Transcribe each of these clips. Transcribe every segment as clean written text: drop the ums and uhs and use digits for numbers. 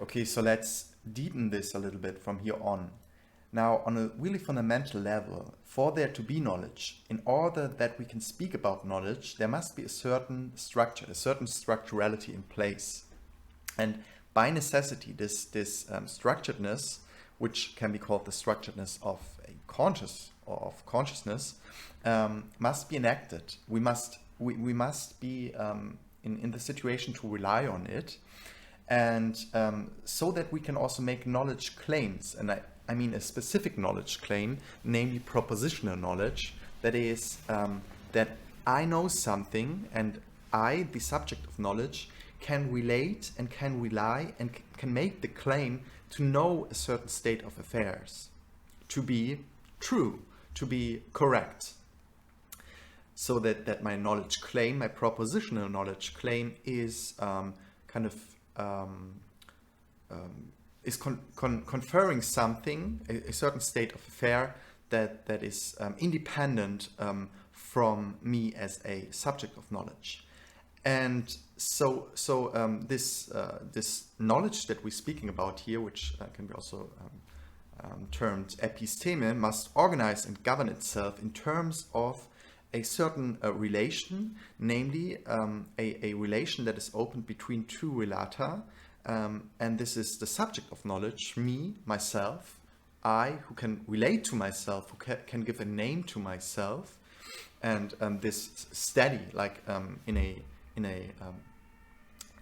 Okay, so let's deepen this a little bit from here on. Now, on a really fundamental level, for there to be knowledge, in order that we can speak about knowledge, there must be a certain structure, a certain structurality in place. And by necessity, this structuredness, which can be called the structuredness of a conscious or of consciousness, must be enacted. We must be in the situation to rely on it, and so that we can also make knowledge claims. And I mean a specific knowledge claim, namely propositional knowledge. That is, that I know something, and I, the subject of knowledge, can relate and can rely and can make the claim to know a certain state of affairs, to be true, to be correct. So that my knowledge claim, my propositional knowledge claim, is conferring something, a certain state of affair that is independent from me as a subject of knowledge. And so this knowledge that we're speaking about here, which can be also termed episteme, must organize and govern itself in terms of a certain relation, namely a relation that is opened between two relata, and this is the subject of knowledge, me, myself, I, who can relate to myself, who can give a name to myself, and this steady, like in a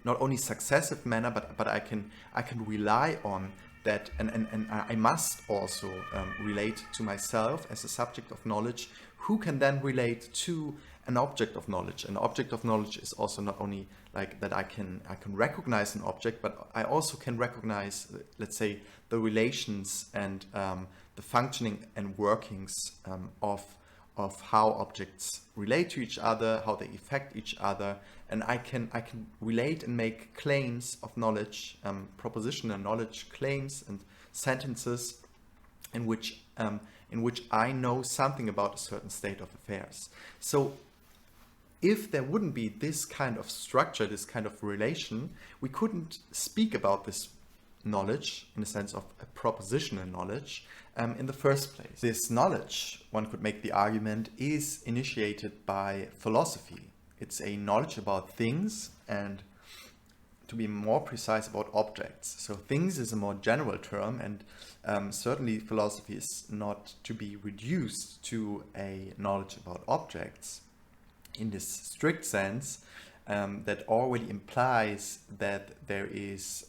not only successive manner, but I can rely on that, and I must also relate to myself as a subject of knowledge, who can then relate to an object of knowledge. An object of knowledge is also not only like that I can recognize an object, but I also can recognize, let's say, the relations and the functioning and workings of how objects relate to each other, how they affect each other, and I can relate and make claims of knowledge, propositional knowledge claims and sentences in which I know something about a certain state of affairs. So if there wouldn't be this kind of structure, this kind of relation, we couldn't speak about this knowledge in the sense of a propositional knowledge in the first place. This knowledge, one could make the argument, is initiated by philosophy. It's a knowledge about things, and to be more precise, about objects. So things is a more general term, and certainly philosophy is not to be reduced to a knowledge about objects in this strict sense, that already implies that there is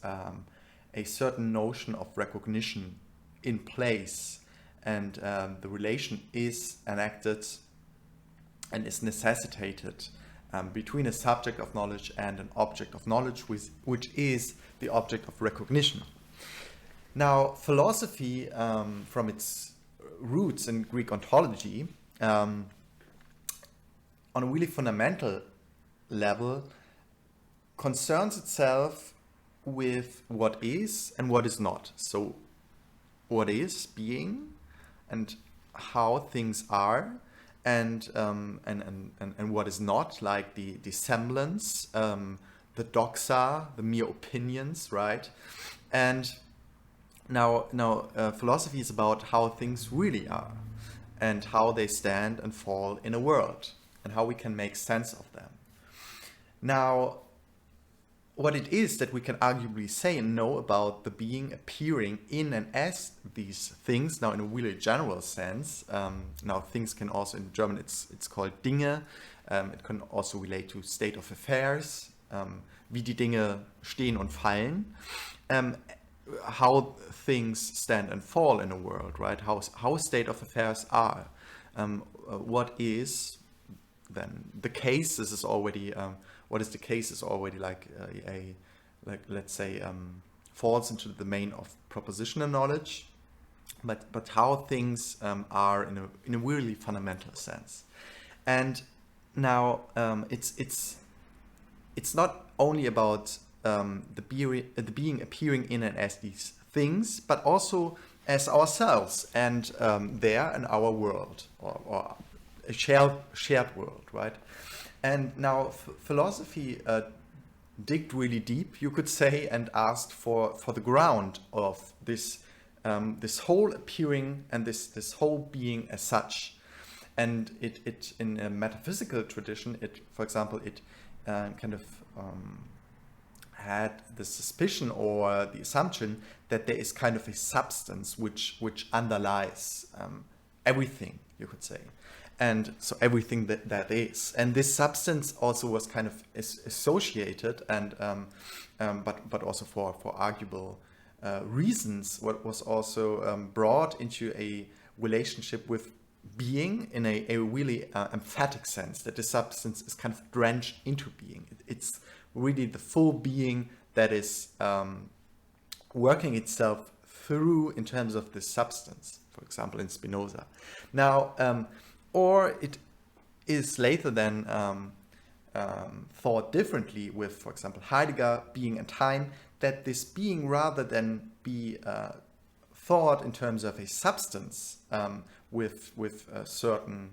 a certain notion of recognition in place, and the relation is enacted and is necessitated between a subject of knowledge and an object of knowledge, which is the object of recognition. Now, philosophy, from its roots in Greek ontology, on a really fundamental level, concerns itself with what is and what is not. So what is being and how things are, and what is not, like the semblance, the doxa, the mere opinions, right? And now philosophy is about how things really are and how they stand and fall in a world and how we can make sense of them. Now, what it is that we can arguably say and know about the being appearing in and as these things, now in a really general sense. Now things can also, in German it's called Dinge. It can also relate to state of affairs, wie die Dinge stehen und fallen, how things stand and fall in a world, right? How state of affairs are. What is then the case? This is already what is the case is already like let's say falls into the domain of propositional knowledge, but how things are in a really fundamental sense. And now it's not only about the being appearing in and as these things, but also as ourselves and there in our world, or a shared world, right? And now philosophy digged really deep, you could say, and asked for the ground of this this whole appearing and this whole being as such. And it in a metaphysical tradition, it, for example, it kind of had the suspicion or the assumption that there is kind of a substance which underlies everything, you could say. And so everything that is, and this substance also was kind of associated, and but also for arguable reasons, what was also brought into a relationship with being in a really emphatic sense, that the substance is kind of drenched into being. It's really the full being that is working itself through in terms of this substance, for example, in Spinoza. Now, or it is later then thought differently with, for example, Heidegger, being and time, that this being, rather than be thought in terms of a substance with certain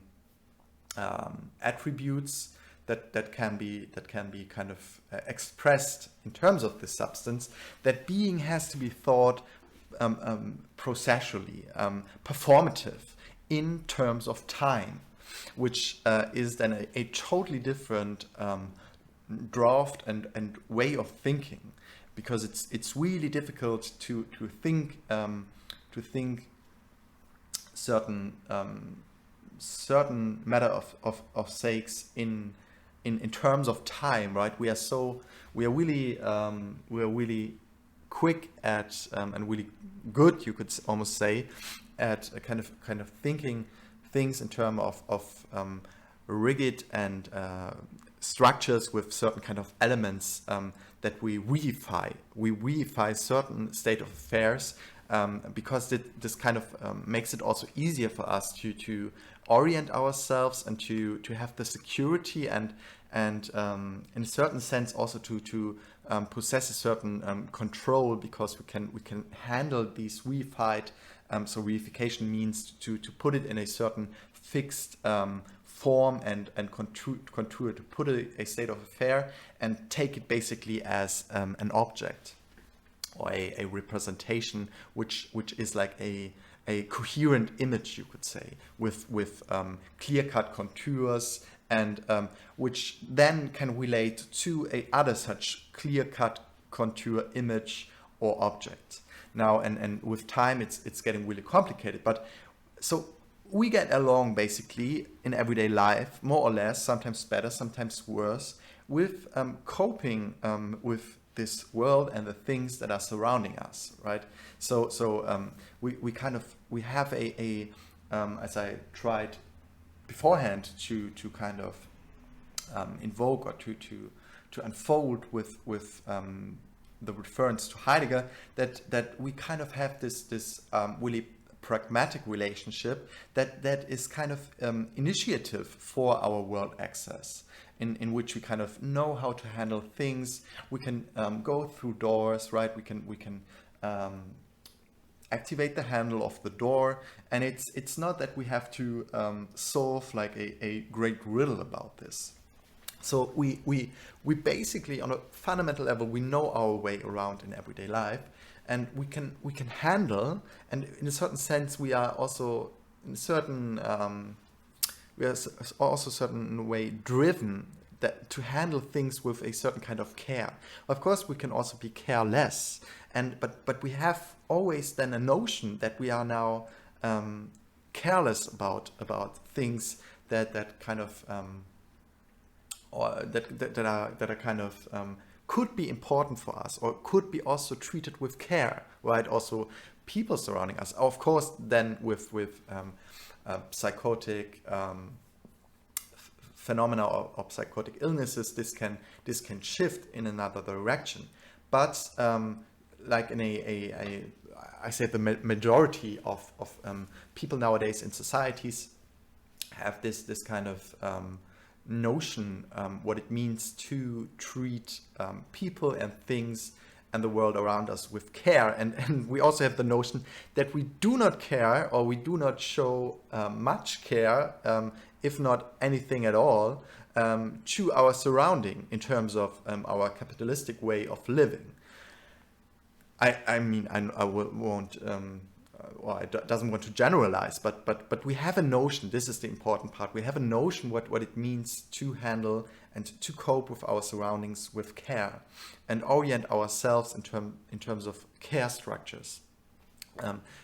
attributes that can be kind of expressed in terms of this substance, that being has to be thought processually, performative, in terms of time, which is then a totally different draft and way of thinking, because it's really difficult to think certain matter of sakes in terms of time, right? We are really quick at and really good, you could almost say, at a kind of thinking things in terms of rigid and structures with certain kind of elements that we reify. We reify certain state of affairs because this kind of makes it also easier for us to orient ourselves and to have the security and in a certain sense also to possess a certain control, because we can handle these reified. So reification means to put it in a certain fixed form and contour, to put a state of affair and take it basically as an object or a representation, which is like a coherent image, you could say, with clear-cut contours, and which then can relate to a other such clear-cut contour image or object. Now, and with time, it's getting really complicated. But so we get along basically in everyday life, more or less, sometimes better, sometimes worse, with coping with this world and the things that are surrounding us, right? So we have a as I tried beforehand to kind of invoke or to unfold with the reference to Heidegger, that we kind of have this really pragmatic relationship that is kind of initiative for our world access, in which we kind of know how to handle things. We can go through doors, right? We can activate the handle of the door, and it's not that we have to solve like a great riddle about this. So we basically, on a fundamental level, we know our way around in everyday life, and we can handle, and in a certain sense we are also in a certain certain way driven that to handle things with a certain kind of care. Of course, we can also be careless, but we have always then a notion that we are now careless about things that kind of or that are kind of could be important for us, or could be also treated with care, right? Also, people surrounding us, of course, then with psychotic phenomena or psychotic illnesses, this can shift in another direction. But like in I say the majority of people nowadays in societies have this kind of notion what it means to treat people and things and the world around us with care, and we also have the notion that we do not care, or we do not show much care, if not anything at all, to our surrounding in terms of our capitalistic way of living. I mean, won't, or I doesn't want to generalize, but we have a notion. This is the important part. We have a notion what it means to handle and to cope with our surroundings with care, and orient ourselves in terms of care structures.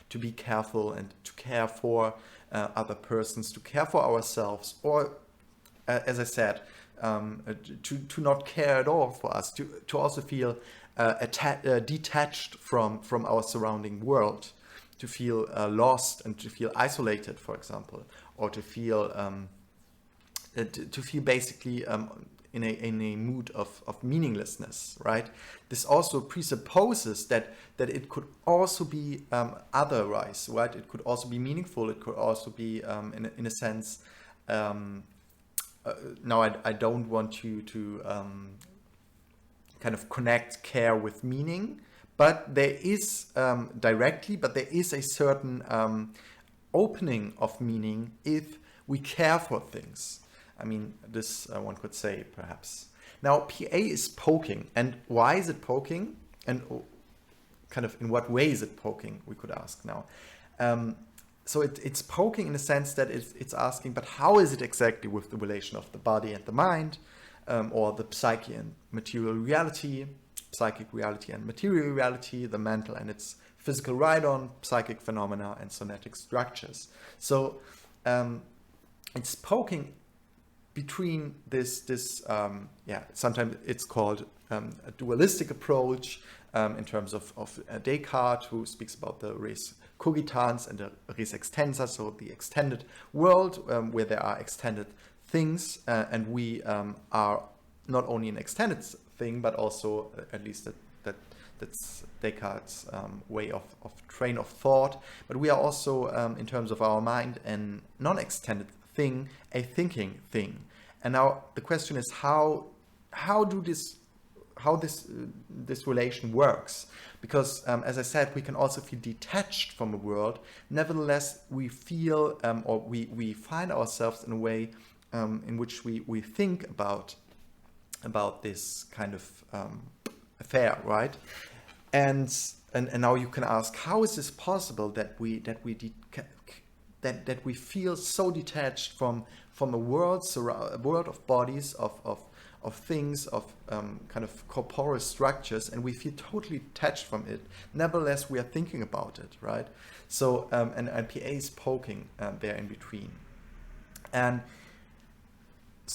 To be careful and to care for other persons, to care for ourselves, or as I said, to not care at all for us, to also feel detached from our surrounding world, to feel lost and to feel isolated, for example, or to feel basically in a mood of meaninglessness, right? This also presupposes that it could also be otherwise, right? It could also be meaningful. It could also be, in a sense. Now, I don't want to kind of connect care with meaning, but there is directly, but there is a certain opening of meaning if we care for things. I mean, this one could say, perhaps. Now, PA is poking. And why is it poking? And kind of in what way is it poking, we could ask now. So it's poking in the sense that it's asking, but how is it exactly with the relation of the body and the mind, or the psyche and material reality, psychic reality and material reality, the mental and its physical ride-on, psychic phenomena and somatic structures. So it's poking between this sometimes it's called a dualistic approach in terms of Descartes, who speaks about the res cogitans and the res extensa, so the extended world where there are extended things, and we are not only an extended thing, but also, at least that's Descartes' way of train of thought, but we are also, in terms of our mind, a non-extended thing, a thinking thing. And now the question is how this relation works, because as I said, we can also feel detached from the world. Nevertheless, we feel or we find ourselves in a way in which we think about this kind of affair, right? And now you can ask, how is this possible that we feel so detached from a world of bodies, of things, of kind of corporeal structures, and we feel totally detached from it. Nevertheless, we are thinking about it, right? So and PA is poking there in between, and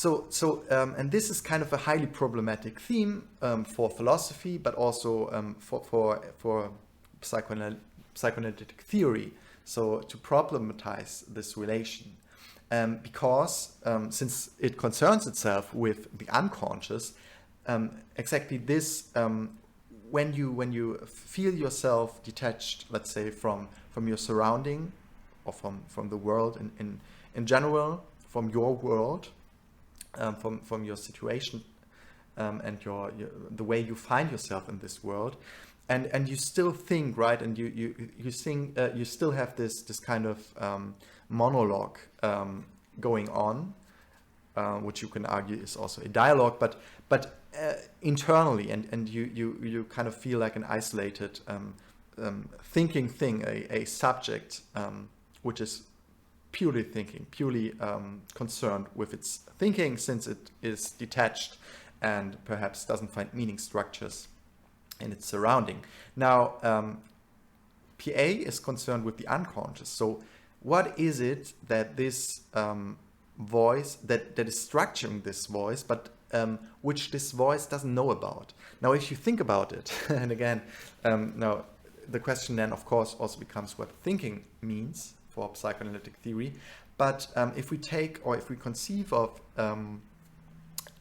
and this is kind of a highly problematic theme for philosophy, but also for psychoanalytic theory. So to problematize this relation, because since it concerns itself with the unconscious, exactly this, when you feel yourself detached, let's say from your surrounding, or from the world in general, from your world, from your situation, and the way you find yourself in this world, and you still think, right, and you think you still have this kind of monologue going on, which you can argue is also a dialogue, but internally, and you kind of feel like an isolated thinking thing, a subject which is purely thinking, purely concerned with its thinking, since it is detached and perhaps doesn't find meaning structures in its surrounding. Now, PA is concerned with the unconscious. So what is it that this voice, that is structuring this voice, but which this voice doesn't know about? Now, if you think about it, and again, now the question then, of course, also becomes what thinking means for psychoanalytic theory. But if we take, or if we conceive of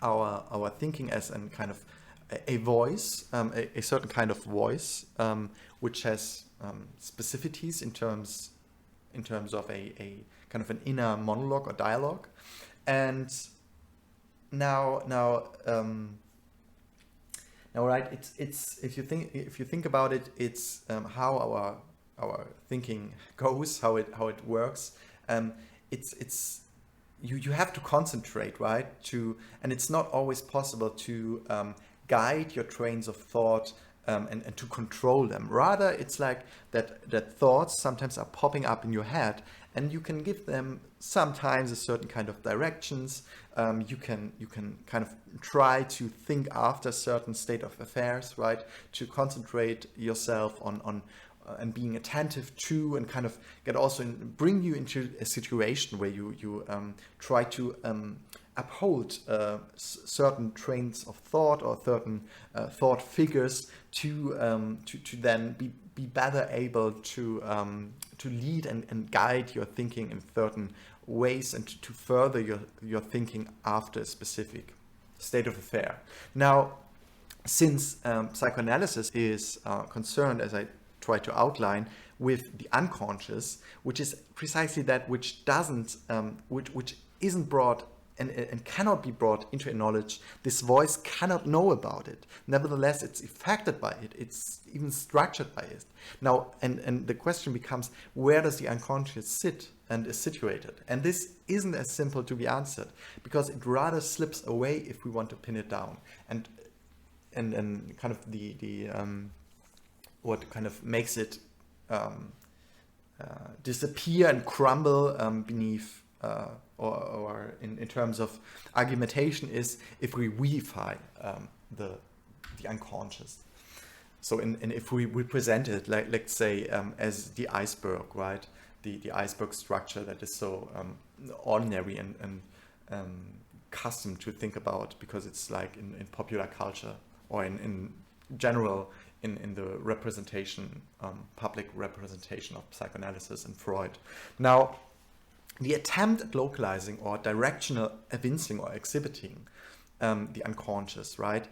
our thinking as a kind of a voice, a certain kind of voice, which has specificities in terms of a kind of an inner monologue or dialogue, and now right, it's if you think about it, it's how our thinking goes, how it works. It's you have to concentrate, right? And it's not always possible to guide your trains of thought and to control them. Rather, it's like that thoughts sometimes are popping up in your head, and you can give them sometimes a certain kind of directions. You can kind of try to think after a certain state of affairs, right? To concentrate yourself on and being attentive to, and kind of bring you into a situation where you try to uphold certain trains of thought or certain thought figures to then be better able to lead and guide your thinking in certain ways, and to further your thinking after a specific state of affair. Now, since psychoanalysis is concerned, as I try to outline, with the unconscious, which is precisely that which doesn't, which isn't brought and cannot be brought into a knowledge. This voice cannot know about it. Nevertheless, it's affected by it. It's even structured by it. Now, and the question becomes, where does the unconscious sit and is situated? And this isn't as simple to be answered, because it rather slips away if we want to pin it down. And kind of the what kind of makes it disappear and crumble beneath, or in terms of argumentation, is if we reify the unconscious. So if we represent it, like, let's say, as the iceberg, right? The iceberg structure that is so ordinary and custom to think about, because it's like in popular culture, or in general in the representation, public representation of psychoanalysis and Freud. Now, the attempt at localizing or directional evincing or exhibiting the unconscious, right,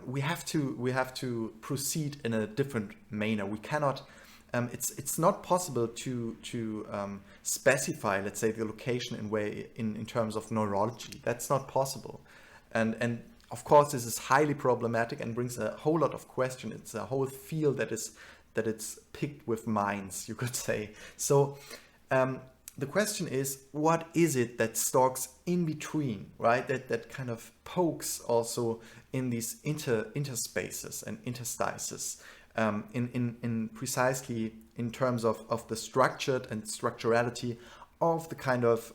we have to proceed in a different manner. We cannot. It's not possible to specify, let's say, the location in terms of neurology. That's not possible, and of course, this is highly problematic and brings a whole lot of question. It's a whole field that it's picked with minds, you could say. So the question is, what is it that stalks in between, right? That kind of pokes also in these interspaces and interstices, in precisely in terms of the structured and structurality of the kind of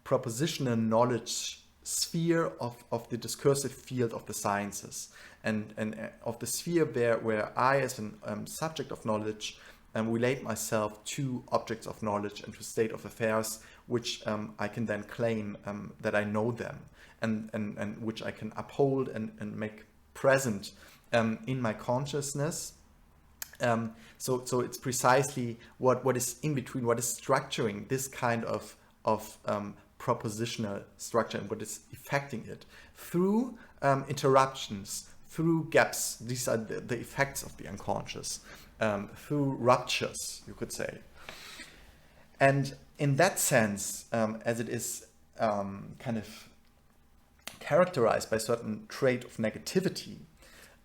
propositional knowledge sphere of the discursive field of the sciences, and of the sphere where I, as a subject of knowledge, relate myself to objects of knowledge and to state of affairs, which I can then claim that I know them, and which I can uphold and make present in my consciousness. So it's precisely what is in between, what is structuring this kind of propositional structure, and what is affecting it through interruptions, through gaps. These are the effects of the unconscious, through ruptures, you could say. And in that sense, as it is kind of characterized by certain trait of negativity,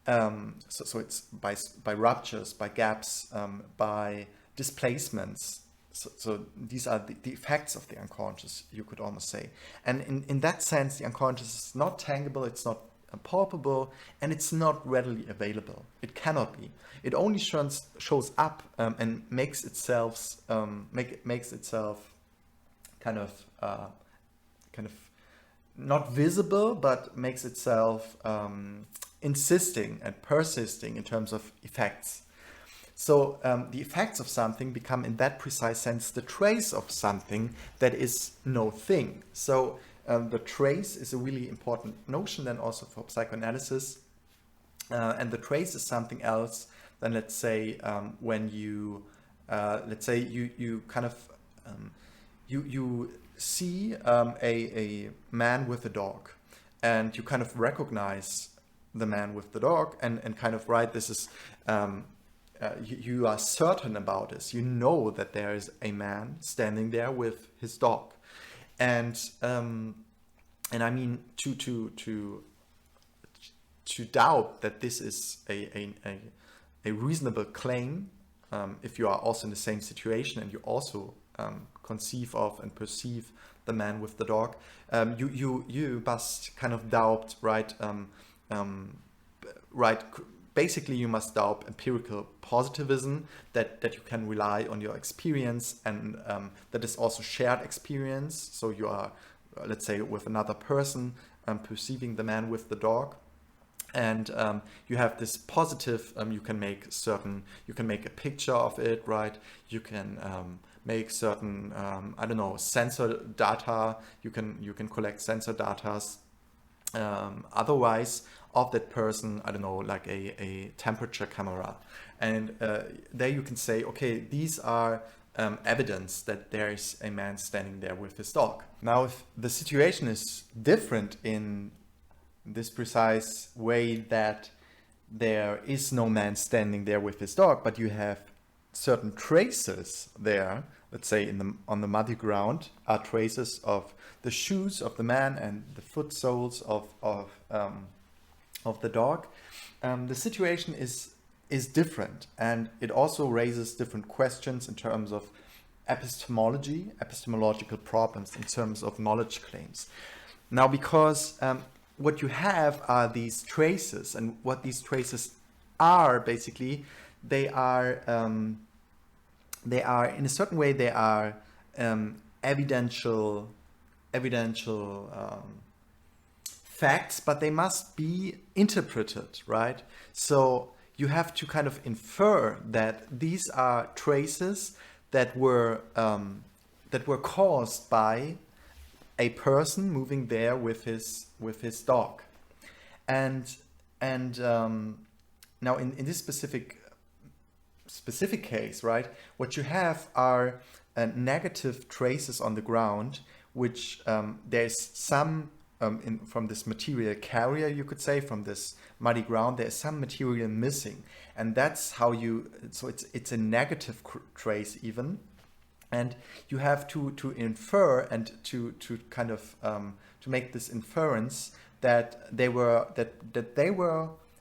so it's by ruptures, by gaps, by displacements. So these are the effects of the unconscious, you could almost say. And in that sense, the unconscious is not tangible, it's not palpable, and it's not readily available. It cannot be. It only shows up and makes itself kind of not visible, but makes itself insisting and persisting in terms of effects. So the effects of something become, in that precise sense, the trace of something that is no thing. So the trace is a really important notion then also for psychoanalysis. And the trace is something else than, let's say, when you, let's say you kind of, you see a man with a dog, and you kind of recognize the man with the dog, and kind of, right, this is, you are certain about this. You know that there is a man standing there with his dog, and I mean to doubt that this is a reasonable claim, if you are also in the same situation and you also conceive of and perceive the man with the dog, you must kind of doubt, right? Right. Basically, you must doubt empirical positivism, that you can rely on your experience, and that is also shared experience. So you are, let's say, with another person perceiving the man with the dog, and you have this positive. You can make a picture of it, right? You can make certain I don't know, sensor data. You can collect sensor data. Otherwise, of that person, I don't know, like a temperature camera, and there you can say, okay, these are evidence that there is a man standing there with his dog. Now, if the situation is different in this precise way, that there is no man standing there with his dog, but you have certain traces there, let's say on the muddy ground are traces of the shoes of the man and the foot soles of the dog, the situation is different, and it also raises different questions in terms of epistemological problems, in terms of knowledge claims. Now, because what you have are these traces, and what these traces are basically, they are in a certain way, they are evidential facts, but they must be interpreted, right? So you have to kind of infer that these are traces that were caused by a person moving there with his dog, and now in this specific case, right, what you have are negative traces on the ground, which there's some from this material carrier, you could say, from this muddy ground, there's some material missing, and that's how so it's a negative trace even, and you have to infer and to kind of to make this inference that they were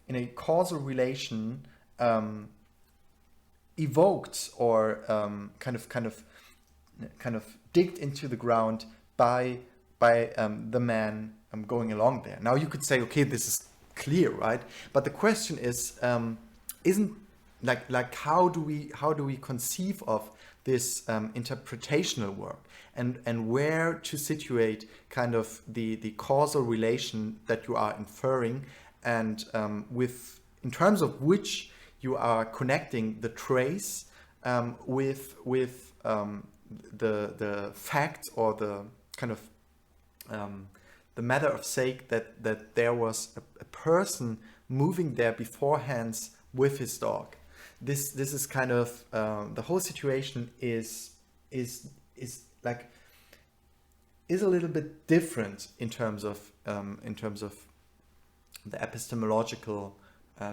in a causal relation evoked or kind of digged into the ground by the man going along there. Now you could say, okay, this is clear, right? But the question is, isn't like how do we conceive of this interpretational work, and where to situate kind of the causal relation that you are inferring, and in terms of which you are connecting the trace with the fact, or the kind of the matter of sake that there was a person moving there beforehand with his dog. This is kind of the whole situation is a little bit different in terms of the epistemological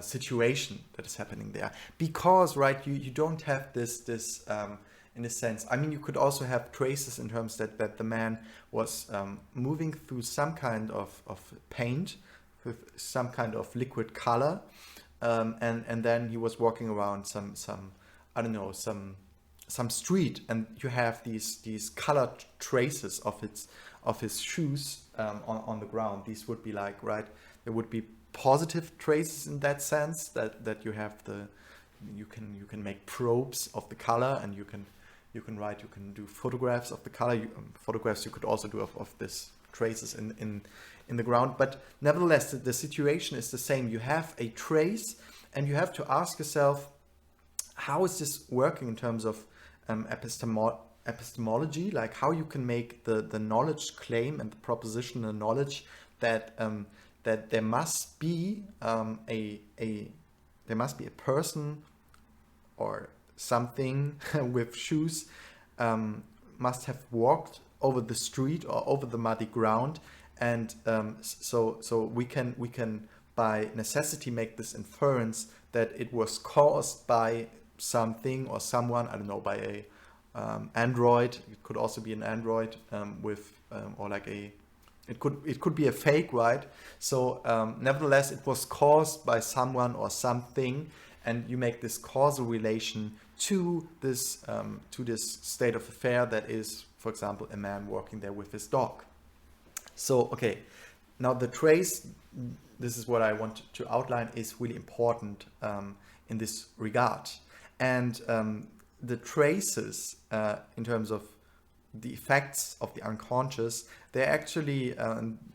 situation that is happening there, because, right, you don't have this in a sense. I mean, you could also have traces in terms that the man was moving through some kind of paint with some kind of liquid color, and then he was walking around some I don't know, some street, and you have these colored traces of his shoes on the ground. These would be like, right, there would be positive traces in that sense, that you have you can make probes of the color, and you can do photographs of the color. Photographs you could also do of this traces in the ground. But nevertheless, the situation is the same. You have a trace, and you have to ask yourself, how is this working in terms of epistemology? Like, how you can make the knowledge claim and the propositional knowledge that there must be a person or something with shoes must have walked over the street or over the muddy ground, and so we can by necessity make this inference that it was caused by something or someone, I don't know, by a android. It could also be an android or like it could be a fake, right? So nevertheless, it was caused by someone or something, and you make this causal relation to this state of affair that is, for example, a man working there with his dog. So, okay, now the trace, this is what I want to outline, is really important in this regard. And the traces in terms of the effects of the unconscious, they're actually,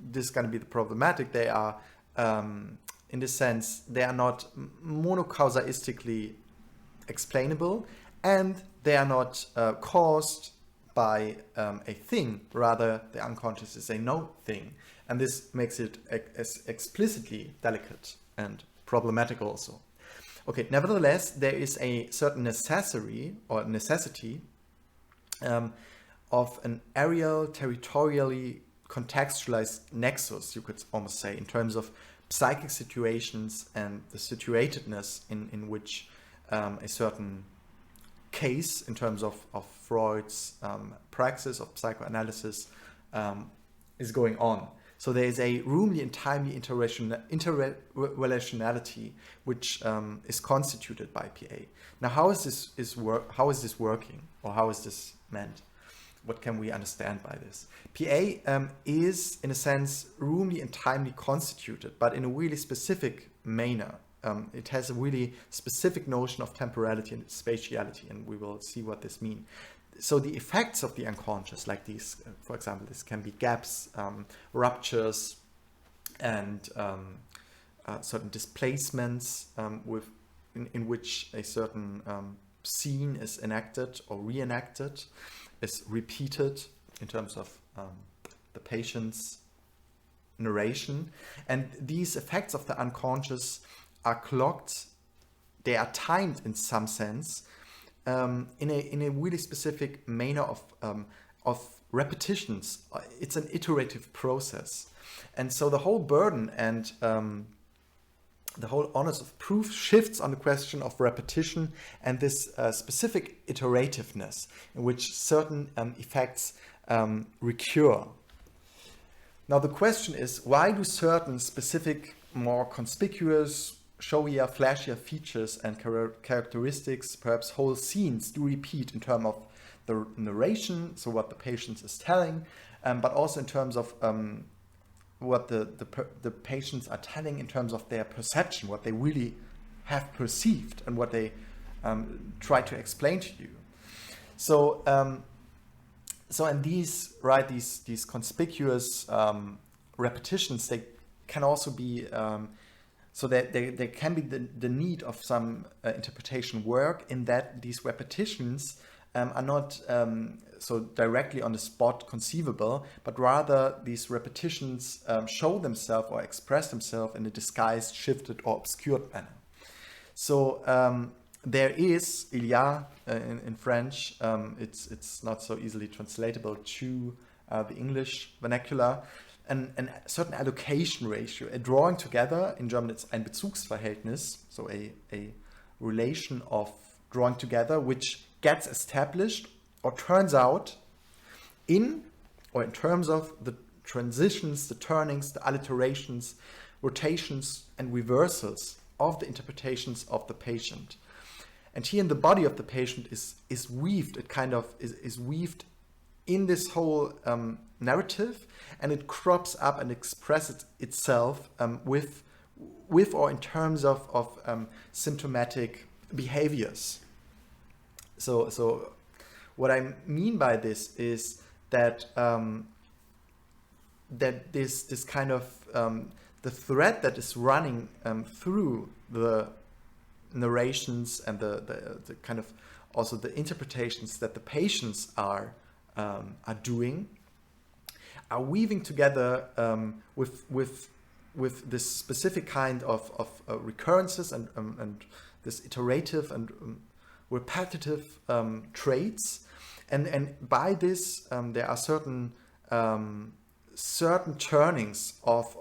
this is going to be the problematic, they are, in this sense, they are not monocausalistically explainable, and they are not caused by a thing. Rather, the unconscious is a no thing. And this makes it explicitly delicate and problematic also. Okay, nevertheless, there is a certain necessity of an areal, territorially contextualized nexus, you could almost say, in terms of psychic situations and the situatedness in which a certain case, in terms of Freud's praxis of psychoanalysis, is going on. So there is a roomly and timely interrelationality which is constituted by PA. Now, how is this working, or how is this meant? What can we understand by this? PA is, in a sense, roomly and timely constituted, but in a really specific manner. It has a really specific notion of temporality and spatiality, and we will see what this means. So the effects of the unconscious, like these, for example, this can be gaps, ruptures, and certain displacements in which a certain scene is enacted or reenacted, is repeated in terms of the patient's narration. And these effects of the unconscious are clocked, they are timed in some sense, in a really specific manner of repetitions. It's an iterative process. And so the whole burden and the whole onus of proof shifts on the question of repetition and this specific iterativeness in which certain effects recur. Now the question is, why do certain specific, more conspicuous, showier, flashier features and characteristics, perhaps whole scenes, do repeat in terms of the narration, so what the patient is telling, but also in terms of what the patients are telling in terms of their perception, what they really have perceived and what they try to explain to you. So, and these conspicuous repetitions, they can also be, so that there can be the need of some interpretation work, in that these repetitions are not so directly on the spot conceivable, but rather these repetitions show themselves or express themselves in a disguised, shifted, or obscured manner. So there is, il y a in French, it's not so easily translatable to the English vernacular, and a certain allocation ratio, a drawing together, in German it's ein Bezugsverhältnis, so a relation of drawing together, which gets established or turns out in terms of the transitions, the turnings, the alliterations, rotations, and reversals of the interpretations of the patient. And here in the body of the patient is weaved, it kind of is weaved in this whole narrative, and it crops up and expresses itself with or in terms of symptomatic behaviors. So what I mean by this is that that this kind of the thread that is running through the narrations and the kind of also the interpretations that the patients are doing, are weaving together with this specific kind of recurrences and this iterative and repetitive traits, and by this there are certain turnings of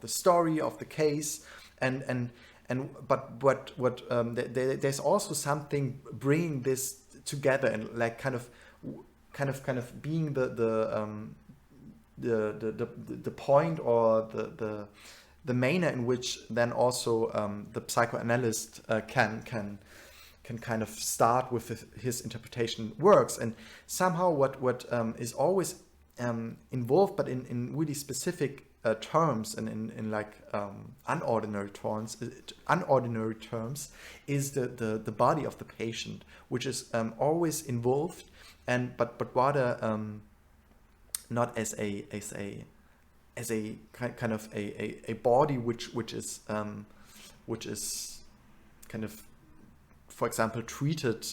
the story, of the case, but there's also something bringing this together, and like kind of being the point, or the manner in which then also the psychoanalyst can kind of start with his interpretation works. And somehow what is always involved, but in really specific terms and in like unordinary terms, is the body of the patient, which is always involved, and but rather not as a kind of a body which is kind of, for example, treated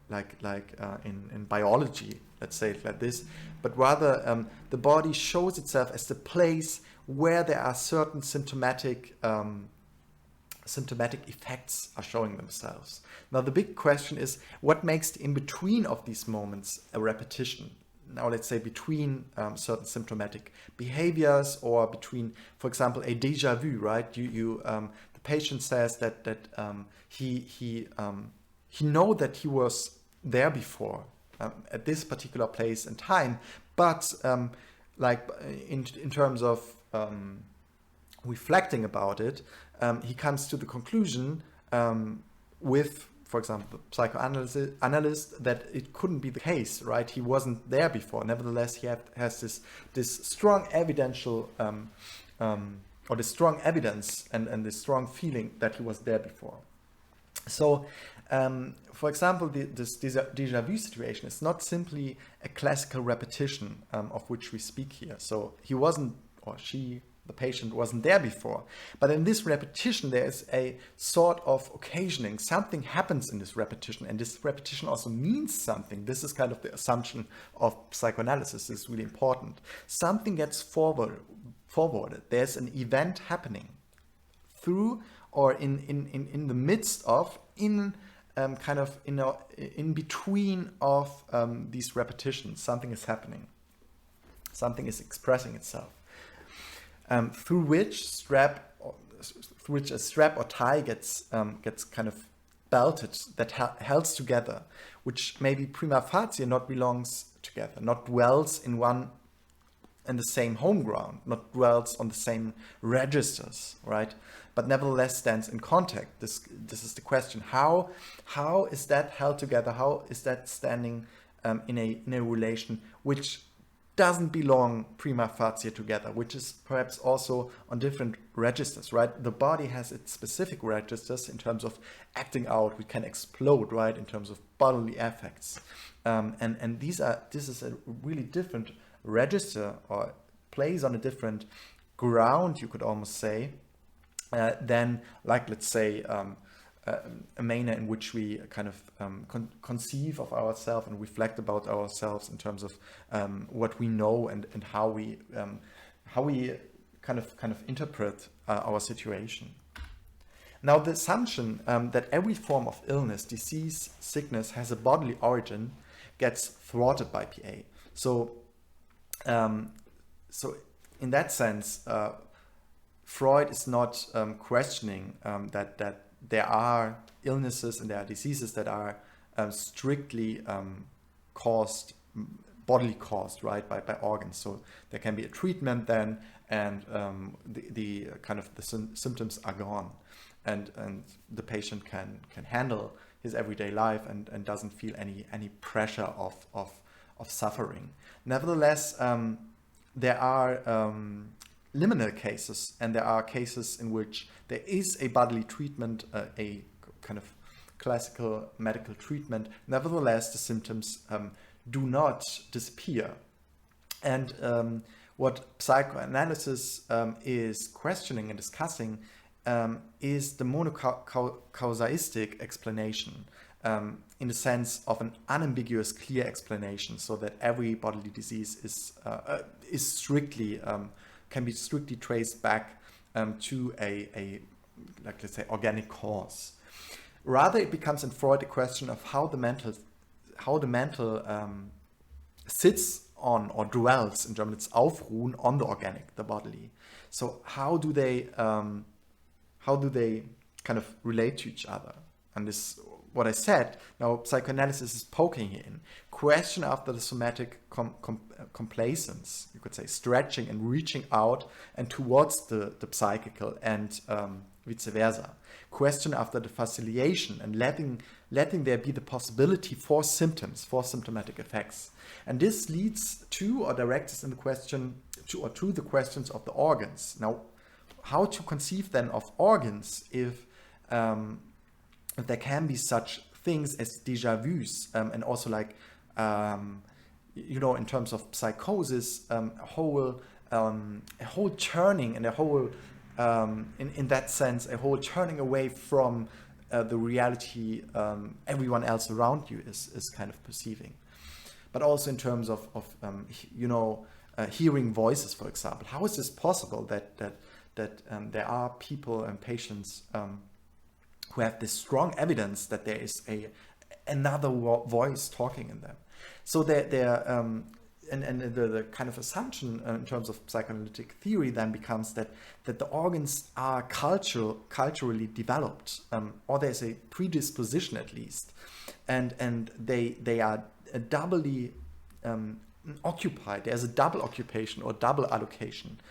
in biology, let's say it like this, but rather the body shows itself as the place where there are certain symptomatic effects are showing themselves. Now the big question is, what makes the in-between of these moments a repetition? Now let's say between certain symptomatic behaviors, or between, for example, a déjà vu, right? The patient says that he know that he was there before at this particular place and time, but like in terms of reflecting about it, he comes to the conclusion with, for example, the psychoanalyst, that it couldn't be the case, right? He wasn't there before. Nevertheless, he has this strong evidential or the strong evidence and the strong feeling that he was there before. So, for example, this déjà vu situation is not simply a classical repetition of which we speak here. So he wasn't, or she, the patient, wasn't there before. But in this repetition, there is a sort of occasioning. Something happens in this repetition, and this repetition also means something. This is kind of the assumption of psychoanalysis. This is really important. Something gets forwarded. There's an event happening through or in the midst of, kind of in between of these repetitions. Something is happening. Something is expressing itself. Through which a strap or tie gets kind of belted, that held together, which maybe prima facie not belongs together, not dwells in one and the same home ground, not dwells on the same registers, right? But nevertheless stands in contact. This is the question. How is that held together? How is that standing in a relation which doesn't belong prima facie together, which is perhaps also on different registers, right? The body has its specific registers in terms of acting out. We can explode, right, in terms of bodily affects, and this is a really different register, or plays on a different ground, you could almost say, than, like, let's say, a manner in which we kind of conceive of ourselves and reflect about ourselves in terms of what we know and how we kind of interpret our situation. Now, the assumption that every form of illness, disease, sickness has a bodily origin gets thwarted by PA. So in that sense, Freud is not questioning that there are illnesses and there are diseases that are strictly bodily caused, right, by organs. So there can be a treatment then, and the kind of the symptoms are gone, and the patient can handle his everyday life and doesn't feel any pressure of suffering. Nevertheless, there are liminal cases, and there are cases in which there is a bodily treatment, a kind of classical medical treatment. Nevertheless, the symptoms do not disappear. And what psychoanalysis is questioning and discussing is the monocausaistic explanation, in the sense of an unambiguous, clear explanation, so that every bodily disease is strictly can be strictly traced back to a like, let's say, organic cause. Rather, it becomes in Freud a question of how the mental sits on, or dwells, in German it's aufruhen, on the organic, the bodily. So how do they kind of relate to each other? And this what I said, now psychoanalysis is poking in. Question after the somatic complacence, you could say, stretching and reaching out and towards the psychical, and vice versa. Question after the facilitation and letting there be the possibility for symptoms, for symptomatic effects. And this leads to, or directs us in the question to the questions of the organs. Now, how to conceive then of organs if there can be such things as déjà vus, and also like, in terms of psychosis, a whole turning and a whole, in that sense, a whole turning away from the reality everyone else around you is kind of perceiving. But also in terms of hearing voices, for example. How is this possible that there are people and patients who have this strong evidence that there is another voice talking in them? So the kind of assumption in terms of psychoanalytic theory then becomes that the organs are culturally developed, or there's a predisposition at least, and they are doubly occupied. There's a double occupation or double allocation.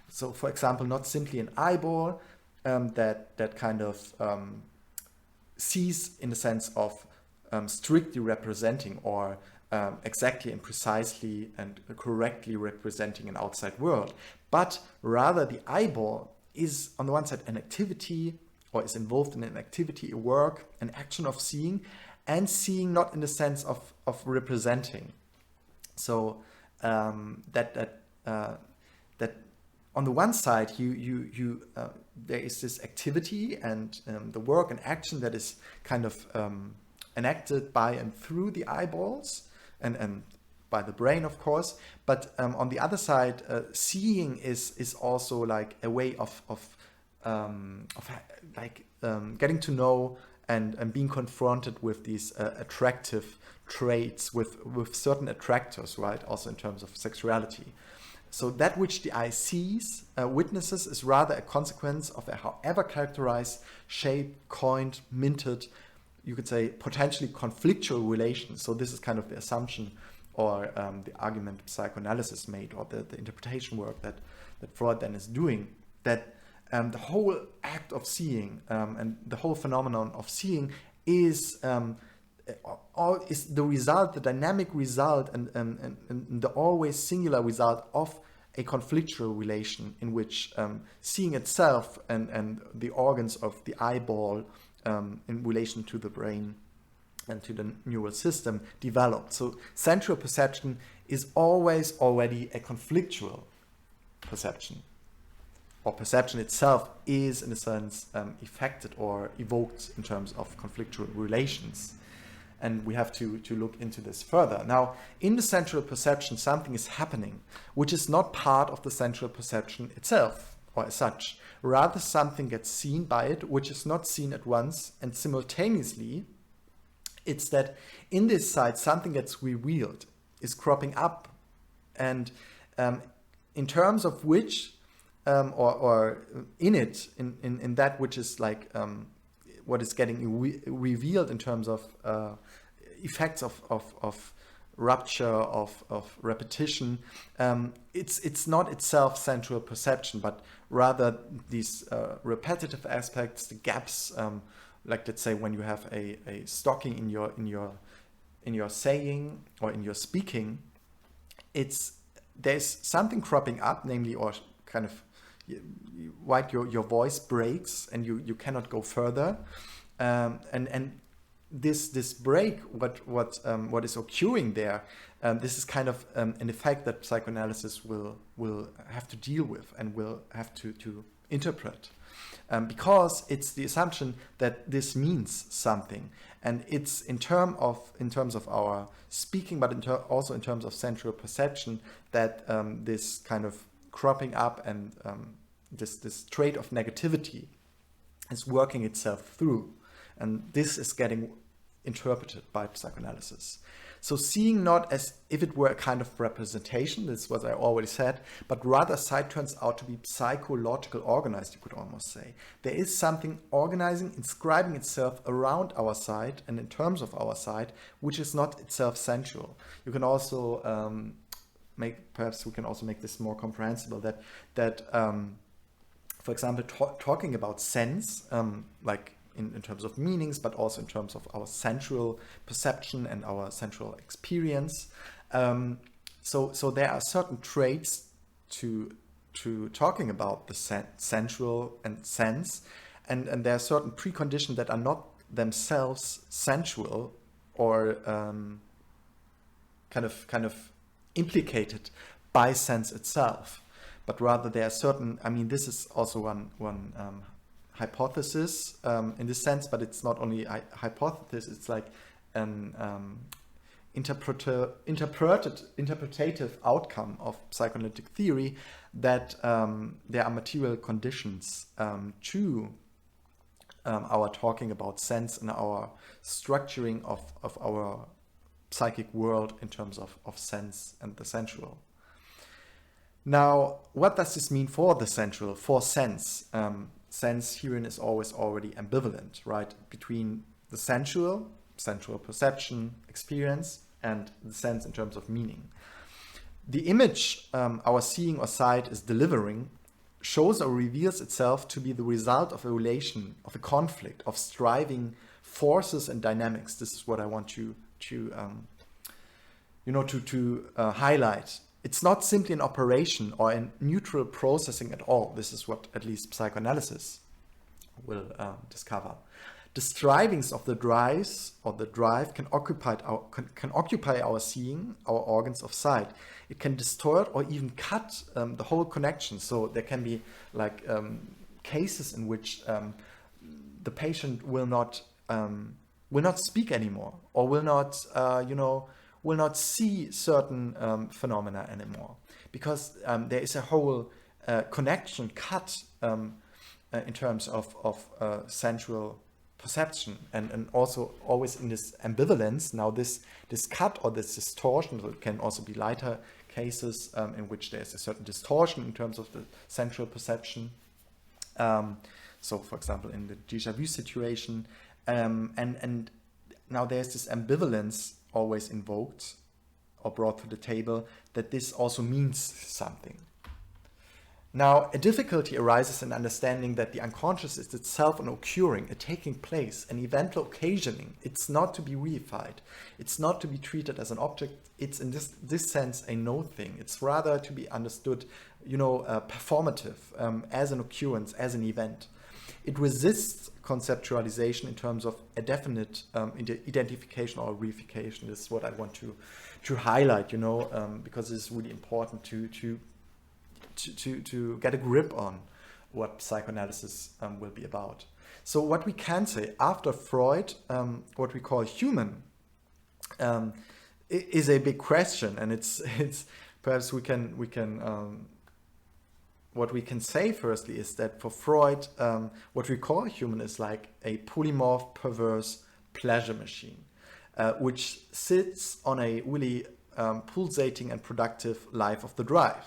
So, for example, not simply an eyeball that kind of sees in the sense of strictly representing or exactly and precisely and correctly representing an outside world, but rather the eyeball is on the one side an activity, or is involved in an activity, a work, an action of seeing, and seeing not in the sense of representing. So that on the one side there is this activity and the work and action that is kind of enacted by and through the eyeballs and by the brain, of course. But on the other side, seeing is also like a way of getting to know and being confronted with these attractive traits, with certain attractors, right? Also in terms of sexuality. So that which the eye sees, witnesses, is rather a consequence of a however characterized, shaped, coined, minted, you could say potentially conflictual relations. So this is kind of the assumption or the argument psychoanalysis made, or the interpretation work that Freud then is doing, that the whole act of seeing and the whole phenomenon of seeing is the result, the dynamic result, and the always singular result of a conflictual relation in which seeing itself and the organs of the eyeball in relation to the brain and to the neural system developed. So sensual perception is always already a conflictual perception, or perception itself is in a sense affected or evoked in terms of conflictual relations. And we have to look into this further. Now, in the sensual perception, something is happening which is not part of the sensual perception itself or as such. Rather, something gets seen by it which is not seen at once, and simultaneously it's that in this side something gets revealed, is cropping up, and in terms of which or in it, in that which is like what is getting revealed in terms of effects of rupture, of repetition, it's not itself sensual perception, but rather these repetitive aspects, the gaps, like let's say when you have a stocking in your saying or in your speaking, there's something cropping up, namely, or kind of your voice breaks and you cannot go further, and this break, what is occurring there, this is kind of an effect that psychoanalysis will have to deal with and will have to interpret, because it's the assumption that this means something, and it's in terms of our speaking, but also in terms of sensual perception, that this kind of cropping up and this trait of negativity is working itself through, and this is getting interpreted by psychoanalysis. So seeing not as if it were a kind of representation, this is what I already said, but rather sight turns out to be psychological organized, you could almost say. There is something organizing, inscribing itself around our sight and in terms of our sight, which is not itself sensual. You can also perhaps we can also make this more comprehensible, that for example, talking about sense, like in terms of meanings, but also in terms of our sensual perception and our sensual experience. So there are certain traits to talking about the sensual and sense, and there are certain preconditions that are not themselves sensual or kind of implicated by sense itself, but rather there are certain. I mean, this is also one hypothesis in this sense, but it's not only a hypothesis, it's like an interpretative outcome of psychoanalytic theory, that there are material conditions to our talking about sense and our structuring of our psychic world in terms of sense and the sensual. Now, what does this mean for the sensual, for sense? Sense herein is always already ambivalent, right? Between the sensual perception, experience, and the sense in terms of meaning. The image our seeing or sight is delivering shows or reveals itself to be the result of a relation, of a conflict, of striving forces and dynamics. This is what I want to highlight. It's not simply an operation or a neutral processing at all. This is what at least psychoanalysis will discover. The strivings of the drives or the drive can occupy our seeing, our organs of sight. It can distort or even cut the whole connection. So there can be like cases in which the patient will not speak anymore, or will not see certain phenomena anymore, because there is a whole connection cut in terms of sensual perception, and also always in this ambivalence. Now this cut or this distortion, so it can also be lighter cases in which there's a certain distortion in terms of the sensual perception. So for example, in the déjà vu situation, and now there's this ambivalence always invoked or brought to the table, that this also means something. Now, a difficulty arises in understanding that the unconscious is itself an occurring, a taking place, an eventual occasioning. It's not to be reified. It's not to be treated as an object. It's in this sense a no thing. It's rather to be understood, performative, as an occurrence, as an event. It resists conceptualization in terms of a definite identification or reification. This is what I want to highlight, because it's really important to get a grip on what psychoanalysis will be about. So what we can say, after Freud, what we call human is a big question, and it's perhaps we can what we can say firstly is that for Freud, what we call human is like a polymorph, perverse pleasure machine, which sits on a really pulsating and productive life of the drive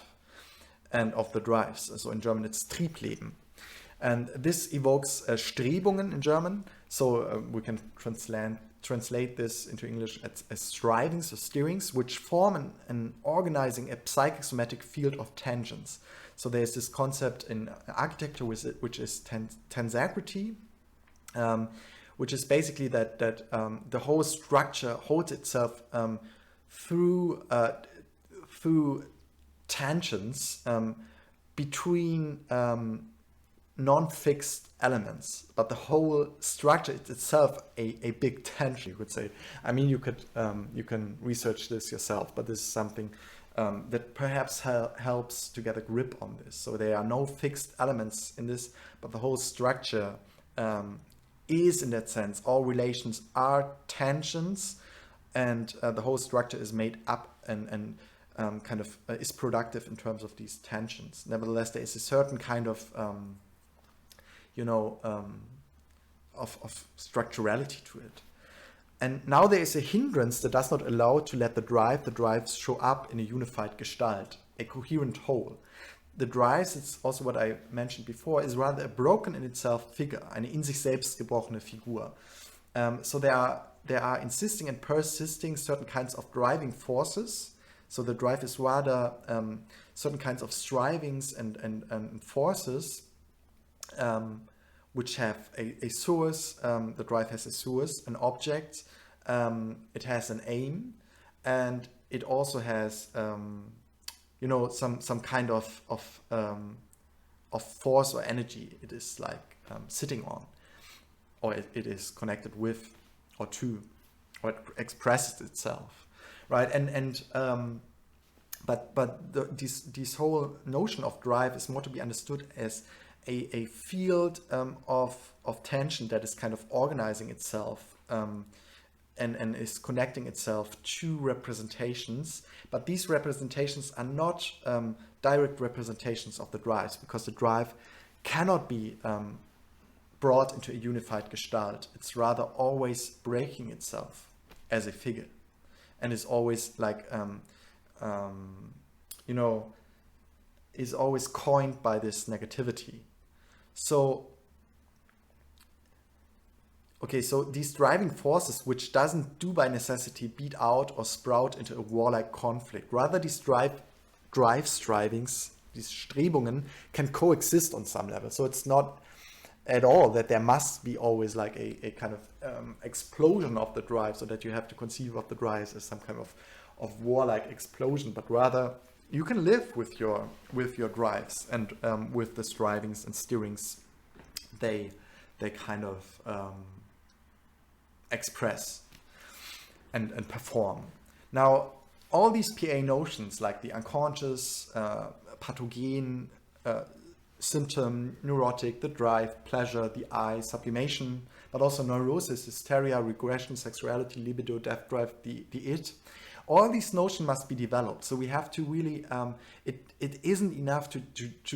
and of the drives. So in German it's Triebleben. And this evokes Strebungen in German. So we can translate this into English as strivings or steerings, which form an organizing, a psychosomatic field of tensions. So there's this concept in architecture which is tensegrity, which is basically that the whole structure holds itself through tensions between non-fixed elements, but the whole structure is itself a big tension, you could say. I mean, you can research this yourself, but this is something that perhaps helps to get a grip on this. So there are no fixed elements in this, but the whole structure is, in that sense, all relations are tensions, and the whole structure is made up and is productive in terms of these tensions. Nevertheless, there is a certain kind of of structurality to it. And now there is a hindrance that does not allow to let the drives show up in a unified Gestalt, a coherent whole. The drives, it's also what I mentioned before, is rather a broken in itself figure, eine in sich selbst gebrochene Figur. So there are insisting and persisting certain kinds of driving forces. So the drive is rather certain kinds of strivings and forces which have a source. The drive has a source, an object. It has an aim, and it also has some kind of force or energy it is like sitting on, or it is connected with, or to, or it expresses itself, right? But this whole notion of drive is more to be understood as a field of tension that is kind of organizing itself and is connecting itself to representations. But these representations are not direct representations of the drives, because the drive cannot be brought into a unified Gestalt. It's rather always breaking itself as a figure, and is always like is always coined by this negativity. So these driving forces, which doesn't do by necessity beat out or sprout into a warlike conflict, rather these strivings, these Strebungen, can coexist on some level. So it's not at all that there must be always like a kind of explosion of the drive, so that you have to conceive of the drives as some kind of warlike explosion, but rather you can live with your drives and with the strivings and steerings they kind of express and perform. Now, all these PA notions, like the unconscious, pathogen, symptom, neurotic, the drive, pleasure, the I, sublimation, but also neurosis, hysteria, regression, sexuality, libido, death drive, the it. All these notions must be developed. So we have to really, it isn't enough to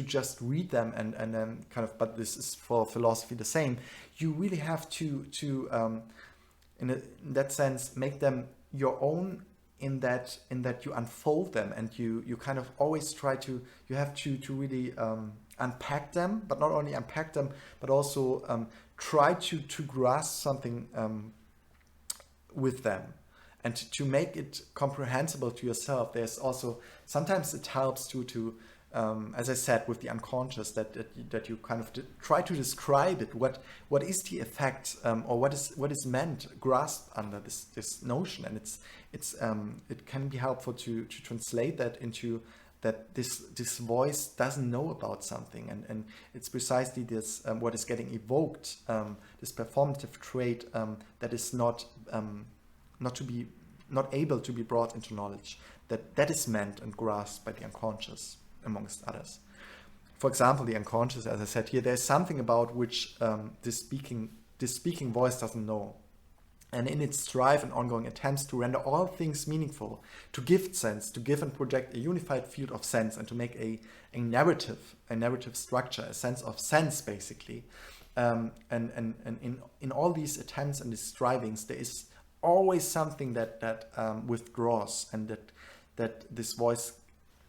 just read them and then kind of, but this is for philosophy the same. You really have to in that sense, make them your own, in that you unfold them, and you kind of always try to, you have to really unpack them, but not only unpack them, but also try to grasp something with them, and to make it comprehensible to yourself. There's also, sometimes it helps to as I said, with the unconscious, that you kind of try to describe it. What is the effect, or what is meant, grasped under this notion, and it can be helpful to translate that into that this voice doesn't know about something, and it's precisely this what is getting evoked, this performative trait that is not able to be brought into knowledge, that is meant and grasped by the unconscious, amongst others. For example, the unconscious, as I said here, there's something about which this speaking voice doesn't know. And in its strive and ongoing attempts to render all things meaningful, to give sense, to give and project a unified field of sense, and to make a narrative structure, a sense of sense, basically. And in all these attempts and these strivings, there is always something that withdraws, and that this voice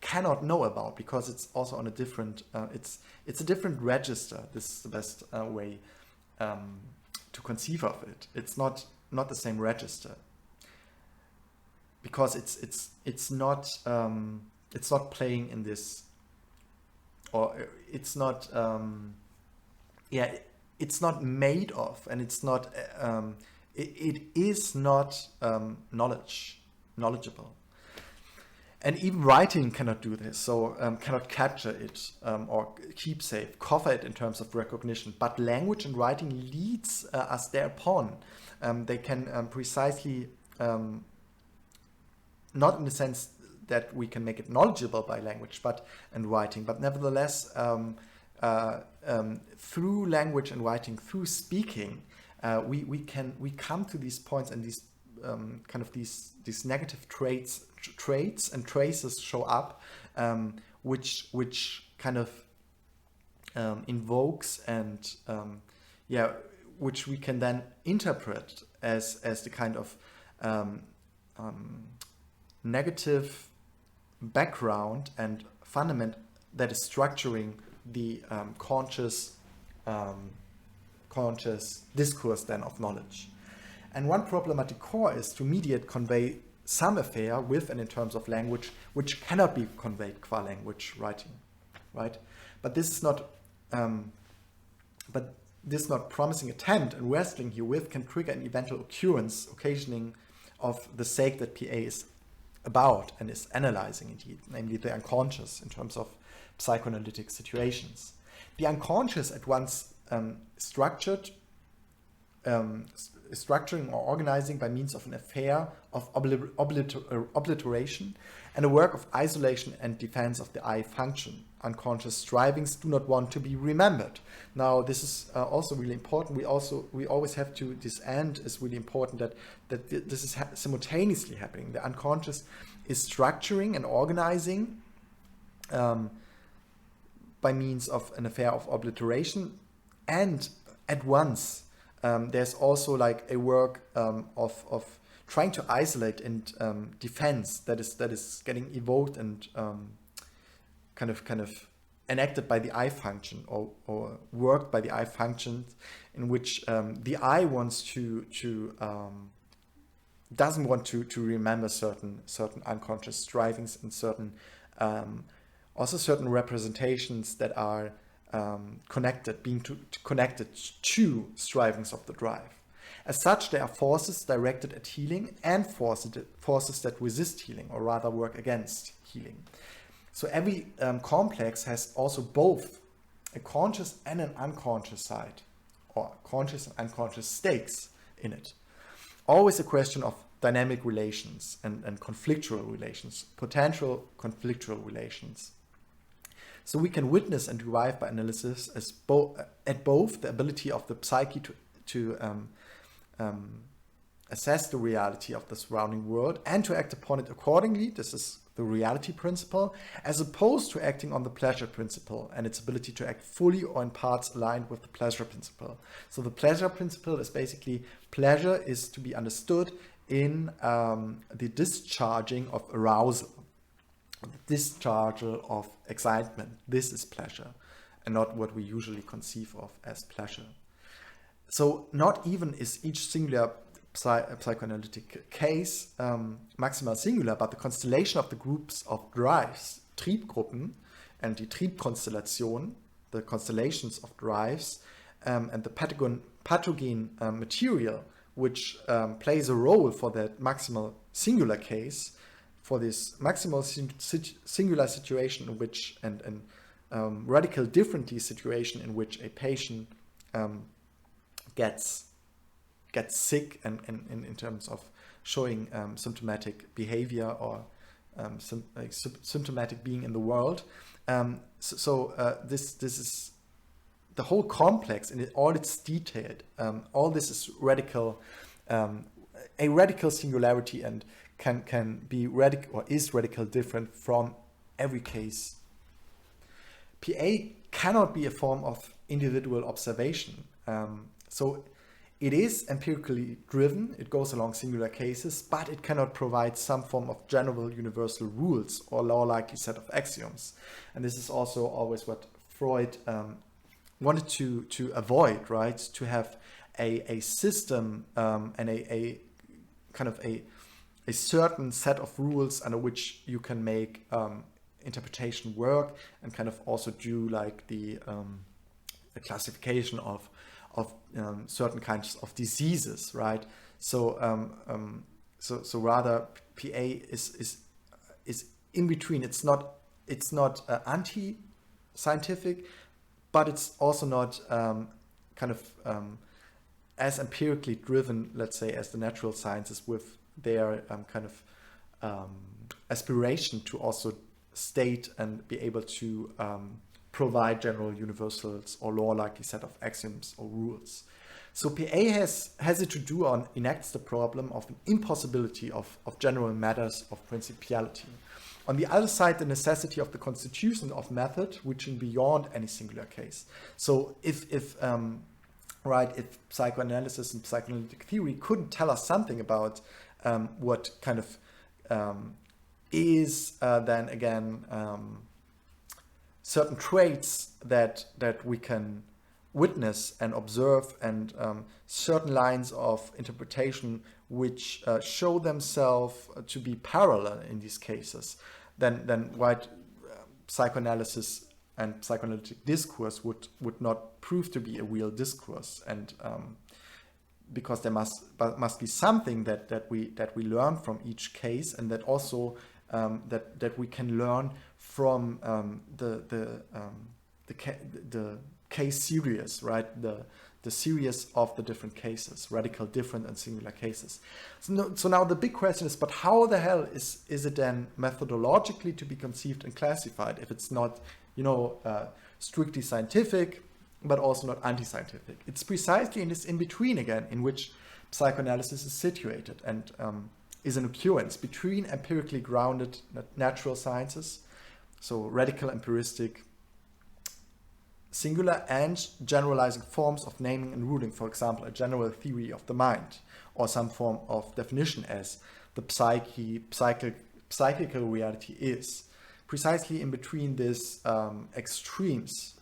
cannot know about, because it's also on a different, it's a different register. This is the best way to conceive of it. It's not the same register, because it's not playing in this, or it's not it's not made of, and it's not it is not knowledgeable. And even writing cannot do this, so cannot capture it or keep safe, cover it in terms of recognition. But language and writing leads us thereupon. They can precisely, not in the sense that we can make it knowledgeable by language and writing, but nevertheless, through language and writing, through speaking, we come to these points, and these kind of these negative traits and traces show up, which kind of invokes and which we can then interpret as the kind of negative background and fundament that is structuring the conscious discourse then of knowledge. And one problematic core is to mediate convey some affair with and in terms of language which cannot be conveyed qua language writing, right? But this is not promising attempt and wrestling herewith can trigger an eventual occurrence occasioning of the sake that PA is about and is analyzing indeed, namely the unconscious in terms of psychoanalytic situations. The unconscious at once structuring or organizing by means of an affair of obliteration and a work of isolation and defense of the I function. Unconscious strivings do not want to be remembered. Now, this is also really important. We always have to, this end is really important, that this is simultaneously happening. The unconscious is structuring and organizing by means of an affair of obliteration, and at once there's also like a work of trying to isolate and defense that is getting evoked and kind of enacted by the I function or worked by the I function, in which the I wants to doesn't want to remember certain unconscious strivings and certain representations that are connected to strivings of the drive. As such, there are forces directed at healing and forces that resist healing, or rather work against healing. So every complex has also both a conscious and an unconscious side, or conscious and unconscious states in it. Always a question of dynamic relations and conflictual relations, potential conflictual relations. So we can witness and derive by analysis as at both the ability of the psyche to assess the reality of the surrounding world and to act upon it accordingly. This is the reality principle, as opposed to acting on the pleasure principle and its ability to act fully or in parts aligned with the pleasure principle. So the pleasure principle is basically, pleasure is to be understood in the discharging of arousal, the discharge of excitement. This is pleasure, and not what we usually conceive of as pleasure. So not even is each singular psychoanalytic case maximal singular, but the constellation of the groups of drives, Triebgruppen, and the Triebkonstellation, the constellations of drives, and the pathogen material, which plays a role for that maximal singular case, for this maximal singular situation in which, and radical differently situation in which a patient gets sick and in terms of showing symptomatic behavior or symptomatic being in the world. This is the whole complex in all its detailed. All this is radical, a radical singularity, and can be radical or is radical different from every case. PA cannot be a form of individual observation. So it is empirically driven, it goes along singular cases, but it cannot provide some form of general universal rules or law-like set of axioms. And this is also always what Freud wanted to avoid, right? To have a system and a kind of a certain set of rules under which you can make interpretation work, and kind of also do like the classification of certain kinds of diseases, right? So rather PA is in between. It's not anti-scientific, but it's also not as empirically driven, let's say, as the natural sciences, with their aspiration to also state and be able to provide general universals or law-like set of axioms or rules. So PA has it to do or enacts the problem of an impossibility of general matters of principiality. On the other side, the necessity of the constitution of method, reaching beyond any singular case. So if right? If psychoanalysis and psychoanalytic theory couldn't tell us something about what kind of is then again certain traits that we can witness and observe, and certain lines of interpretation which show themselves to be parallel in these cases, then white psychoanalysis and psychoanalytic discourse would not prove to be a real discourse, and because there must be something that we learn from each case, and that also that we can learn from the case series, right? The series of the different cases, radical different and singular cases. So now the big question is, but how the hell is it then methodologically to be conceived and classified if it's not, strictly scientific, but also not anti-scientific? It's precisely in this in-between again, in which psychoanalysis is situated, and is an occurrence between empirically grounded natural sciences, so radical empiristic singular, and generalizing forms of naming and ruling, for example, a general theory of the mind, or some form of definition as the psychical reality is. Precisely in between these extremes,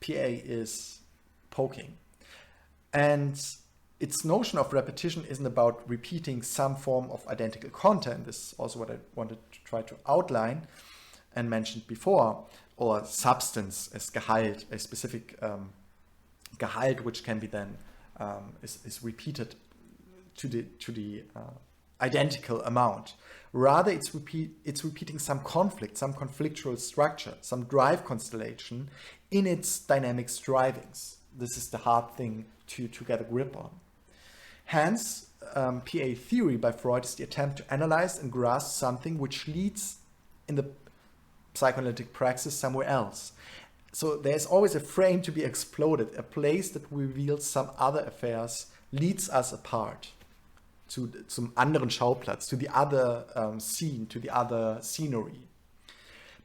PA is poking. And its notion of repetition isn't about repeating some form of identical content. This is also what I wanted to try to outline and mentioned before, or substance as Gehalt, a specific Gehalt which can be then is repeated to the identical amount. Rather, it's repeating some conflict, some conflictual structure, some drive constellation in its dynamic strivings. This is the hard thing to get a grip on. Hence, PA theory by Freud is the attempt to analyze and grasp something which leads in the psychoanalytic praxis somewhere else. So there's always a frame to be exploded, a place that reveals some other affairs, leads us apart zum anderen Schauplatz, to the other scene, to the other scenery.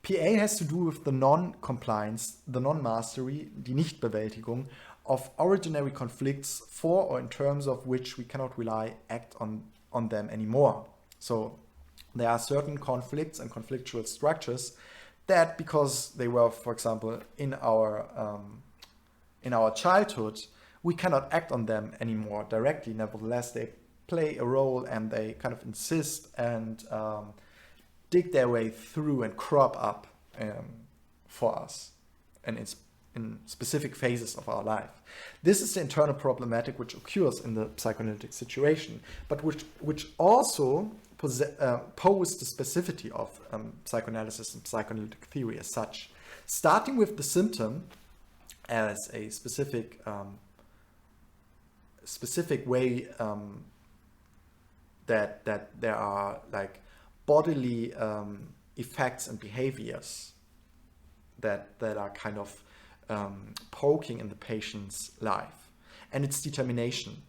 PA has to do with the non-compliance, the non-mastery, die Nichtbewältigung of originary conflicts for or in terms of which we cannot act on them anymore. So there are certain conflicts and conflictual structures that, because they were, for example, in our childhood, we cannot act on them anymore directly. Nevertheless, they play a role, and they kind of insist and dig their way through and crop up for us, and it's in specific phases of our life. This is the internal problematic which occurs in the psychoanalytic situation, but which also pose the specificity of psychoanalysis and psychoanalytic theory as such. Starting with the symptom as a specific way that there are like bodily effects and behaviors that are kind of poking in the patient's life, and its determination.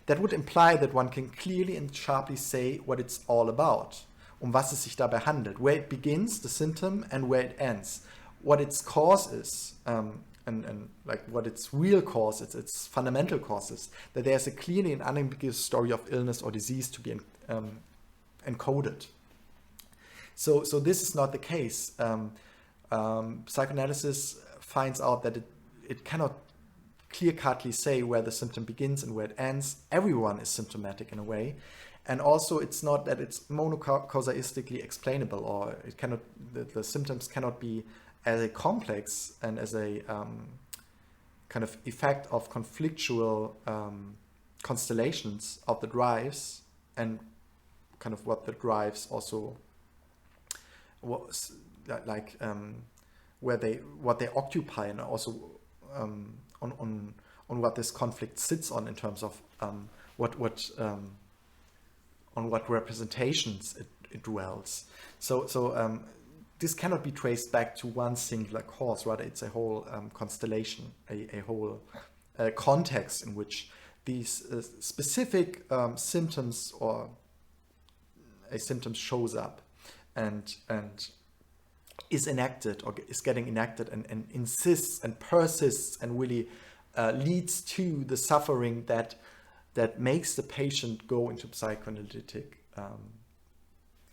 That would imply that one can clearly and sharply say what it's all about, was es sich dabei handelt, where it begins, the symptom, and where it ends, what its cause is, and like what its real cause is, its fundamental cause is, that there's a clearly and unambiguous story of illness or disease to be encoded. So this is not the case. Psychoanalysis finds out that it cannot clear-cutly say where the symptom begins and where it ends. Everyone is symptomatic in a way. And also it's not that it's monocausalistically explainable, or it cannot, the symptoms cannot be as a complex and as a kind of effect of conflictual constellations of the drives, and kind of what the drives also was like what they occupy, and also on what this conflict sits on in terms of on what representations it dwells. So this cannot be traced back to one singular cause. Rather, it's a whole constellation, a whole context in which these specific symptoms or a symptom shows up and is enacted or is getting enacted and insists and persists and really leads to the suffering that makes the patient go into psychoanalytic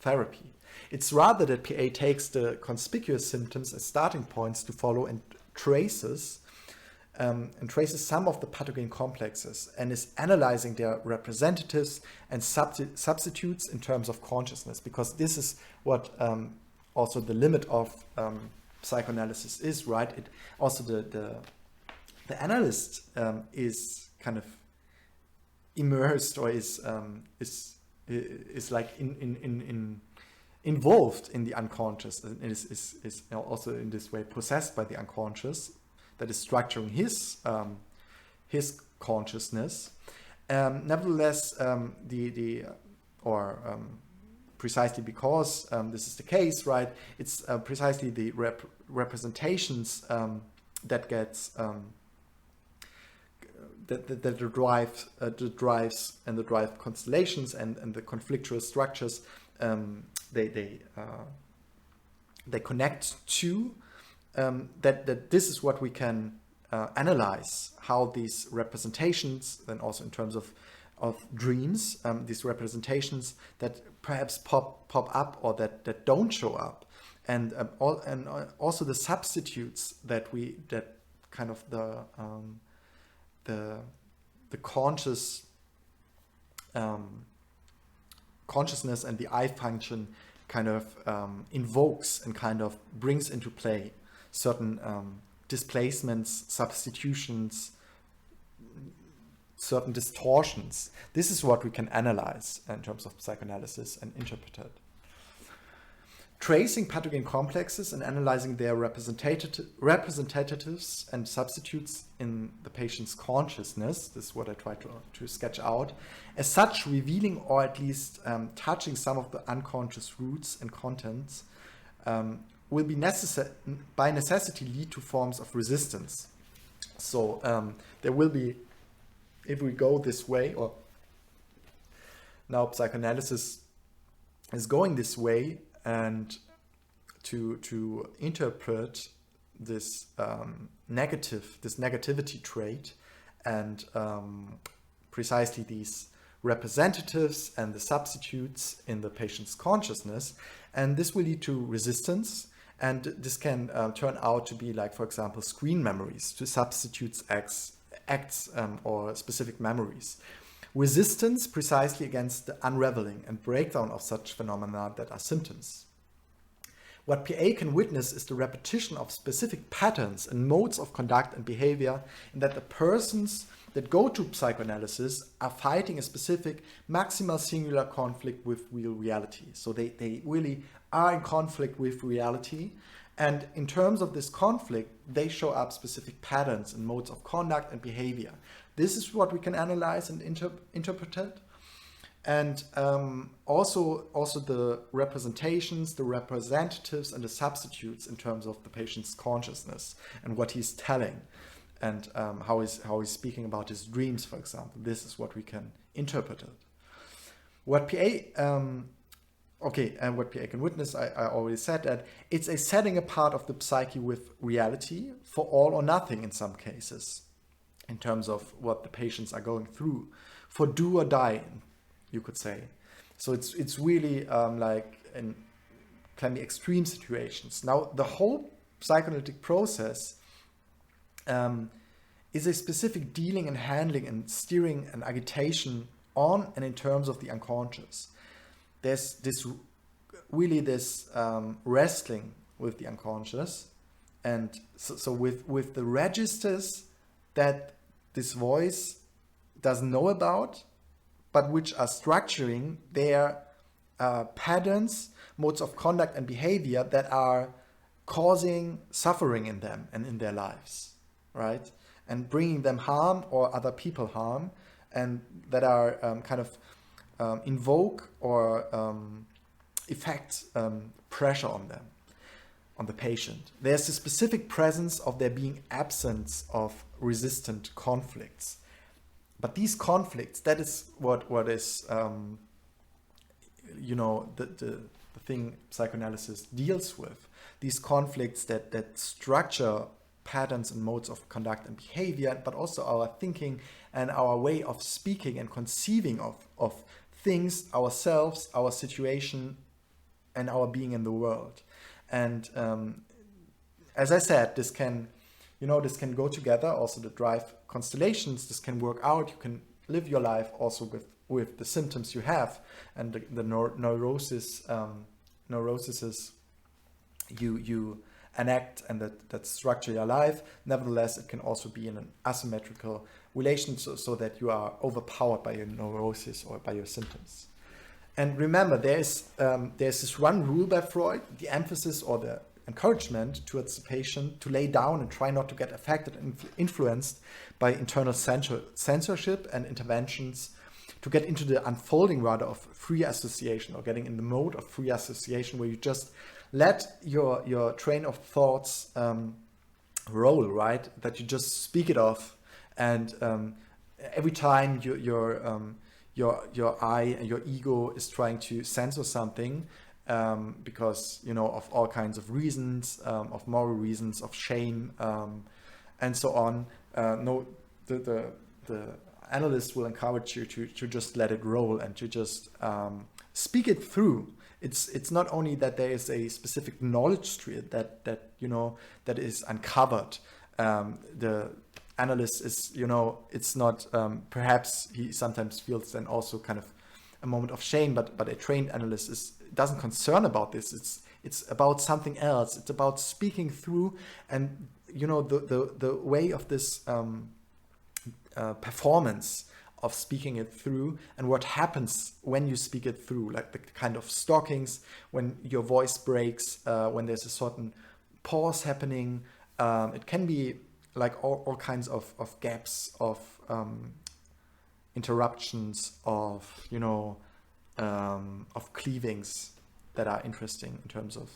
therapy. It's rather that PA takes the conspicuous symptoms as starting points to follow and traces some of the pathogen complexes and is analyzing their representatives and substitutes in terms of consciousness, because this is what also the limit of psychoanalysis is, right? It also the analyst is kind of immersed or is like involved in the unconscious, and is also in this way possessed by the unconscious that is structuring his consciousness. Nevertheless, precisely because this is the case, right? It's precisely the representations that gets that drives and the drive constellations and the conflictual structures they connect to, that this is what we can analyze, how these representations, then also in terms of dreams, these representations that perhaps pop up or that don't show up, and also the substitutes that kind of the consciousness and the eye function kind of invokes and kind of brings into play certain displacements, substitutions, certain distortions. This is what we can analyze in terms of psychoanalysis and interpret it. Tracing pathogen complexes and analyzing their representatives and substitutes in the patient's consciousness, this is what I try to sketch out, as such revealing or at least touching some of the unconscious roots and contents, will be by necessity lead to forms of resistance. So there will be, if we go this way, or now psychoanalysis is going this way, and to interpret this negativity trait and precisely these representatives and the substitutes in the patient's consciousness, and this will lead to resistance, and this can turn out to be like, for example, screen memories to substitutes acts or specific memories. Resistance precisely against the unraveling and breakdown of such phenomena that are symptoms. What PA can witness is the repetition of specific patterns and modes of conduct and behavior, and that the persons that go to psychoanalysis are fighting a specific maximal singular conflict with real reality. So they really are in conflict with reality, and in terms of this conflict, they show up specific patterns and modes of conduct and behavior. This is what we can analyze and interpret it. And also the representations, the representatives, and the substitutes in terms of the patient's consciousness and what he's telling, and how he's speaking about his dreams, for example. This is what we can interpret it. What PA what PA can witness, I already said that it's a setting apart of the psyche with reality for all or nothing in some cases, in terms of what the patients are going through, for do or die, you could say. So it's really can be extreme situations. Now, the whole psychoanalytic process is a specific dealing and handling and steering and agitation on and in terms of the unconscious. There's this wrestling with the unconscious, and so with the registers that this voice doesn't know about, but which are structuring their patterns, modes of conduct and behavior that are causing suffering in them and in their lives, right? And bringing them harm or other people harm, and that are invoke or effect pressure on them, on the patient. There's a specific presence of there being absence of resistant conflicts. But these conflicts, that is what is, the thing psychoanalysis deals with. These conflicts that structure patterns and modes of conduct and behavior, but also our thinking and our way of speaking and conceiving of things, ourselves, our situation, and our being in the world. And as I said, this can go together. Also, the drive constellations, this can work out. You can live your life also with the symptoms you have, and the neuroses you enact, and that structure your life. Nevertheless, it can also be in an asymmetrical relation, so that you are overpowered by your neurosis or by your symptoms. And remember, there's this one rule by Freud: the emphasis or the encouragement towards the patient to lay down and try not to get affected and influenced by internal censorship and interventions, to get into the unfolding rather of free association, or getting in the mode of free association, where you just let your train of thoughts roll, right? That you just speak it off, and every time your I and your ego is trying to censor something, because of all kinds of reasons, of moral reasons, of shame, and so on. The analyst will encourage you to just let it roll and to just speak it through. It's not only that there is a specific knowledge to it that is uncovered. The analyst is, it's not, perhaps he sometimes feels then also kind of a moment of shame, but a trained analyst doesn't concern about this. It's about something else. It's about speaking through, and the way of this performance of speaking it through, and what happens when you speak it through, like the kind of stalkings, when your voice breaks, when there's a certain pause happening. It can be like all kinds of gaps, of interruptions, of cleavings that are interesting in terms of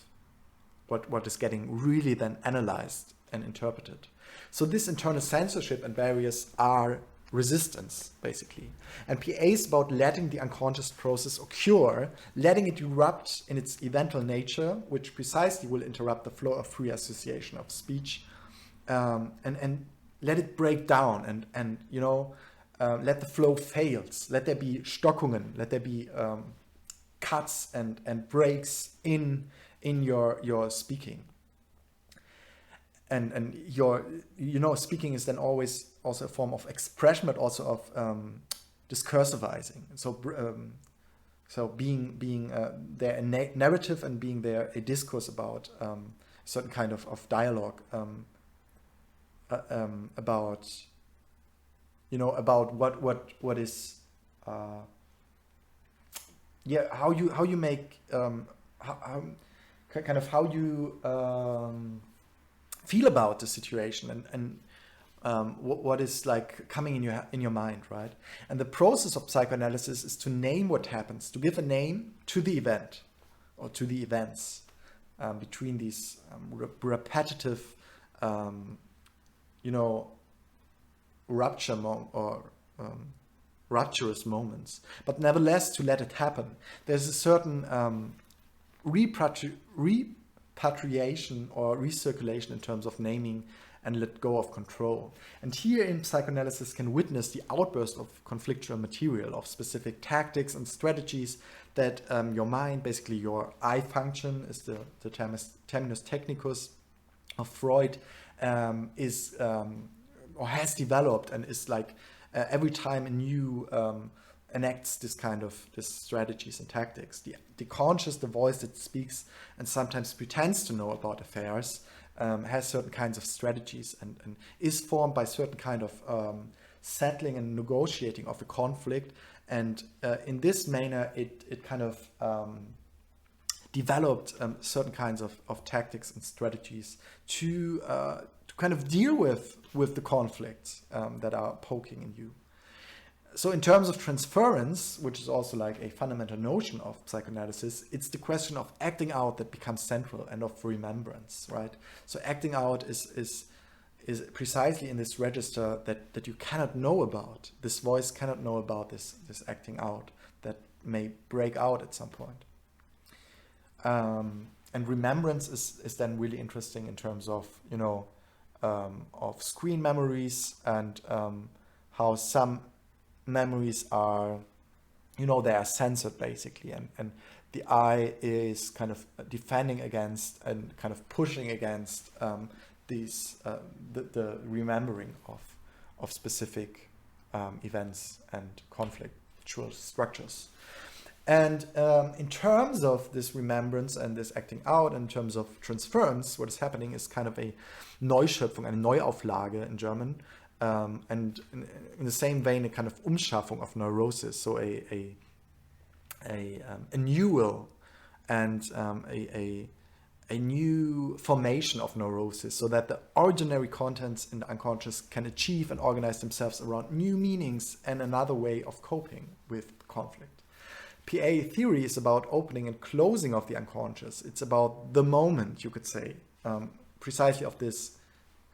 what is getting really then analyzed and interpreted. So this internal censorship and barriers are resistance, basically. And PA is about letting the unconscious process occur, letting it erupt in its eventual nature, which precisely will interrupt the flow of free association of speech, and let it break down, and let the flow fails. Let there be Stockungen, let there be cuts and breaks in your speaking. And your speaking is then always also a form of expression, but also of discursivizing. So being there a narrative, and being there a discourse about a certain kind of dialogue, about what is how you make how you feel about the situation, and what is like coming in your mind, right? And the process of psychoanalysis is to name what happens, to give a name to the event or to the events between these repetitive, rapturous moments, but nevertheless to let it happen. There's a certain repatriation or recirculation in terms of naming and let go of control. And here in psychoanalysis can witness the outburst of conflictual material, of specific tactics and strategies that your mind, basically your I function is the terminus technicus of Freud, is or has developed, and is like every time a new enacts this strategies and tactics. The conscious, the voice that speaks and sometimes pretends to know about affairs, has certain kinds of strategies, and is formed by certain kind of settling and negotiating of a conflict. And in this manner, it kind of developed certain kinds of tactics and strategies to kind of deal with the conflicts that are poking in you. So in terms of transference, which is also like a fundamental notion of psychoanalysis, it's the question of acting out that becomes central, and of remembrance, right? So acting out is precisely in this register that you cannot know about. This voice cannot know about this acting out that may break out at some point. And remembrance is then really interesting in terms of, screen memories, and how some memories are, you know, they are censored basically, and the I is kind of defending against and kind of pushing against these the remembering of specific events and conflictual structures. And in terms of this remembrance and this acting out, in terms of transference, what is happening is kind of a Neuschöpfung, eine Neuauflage in German, and in the same vein, a kind of Umschaffung of neurosis, so a renewal and a new formation of neurosis, so that the originary contents in the unconscious can achieve and organize themselves around new meanings and another way of coping with conflict. PA theory is about opening and closing of the unconscious. It's about the moment, you could say, precisely of this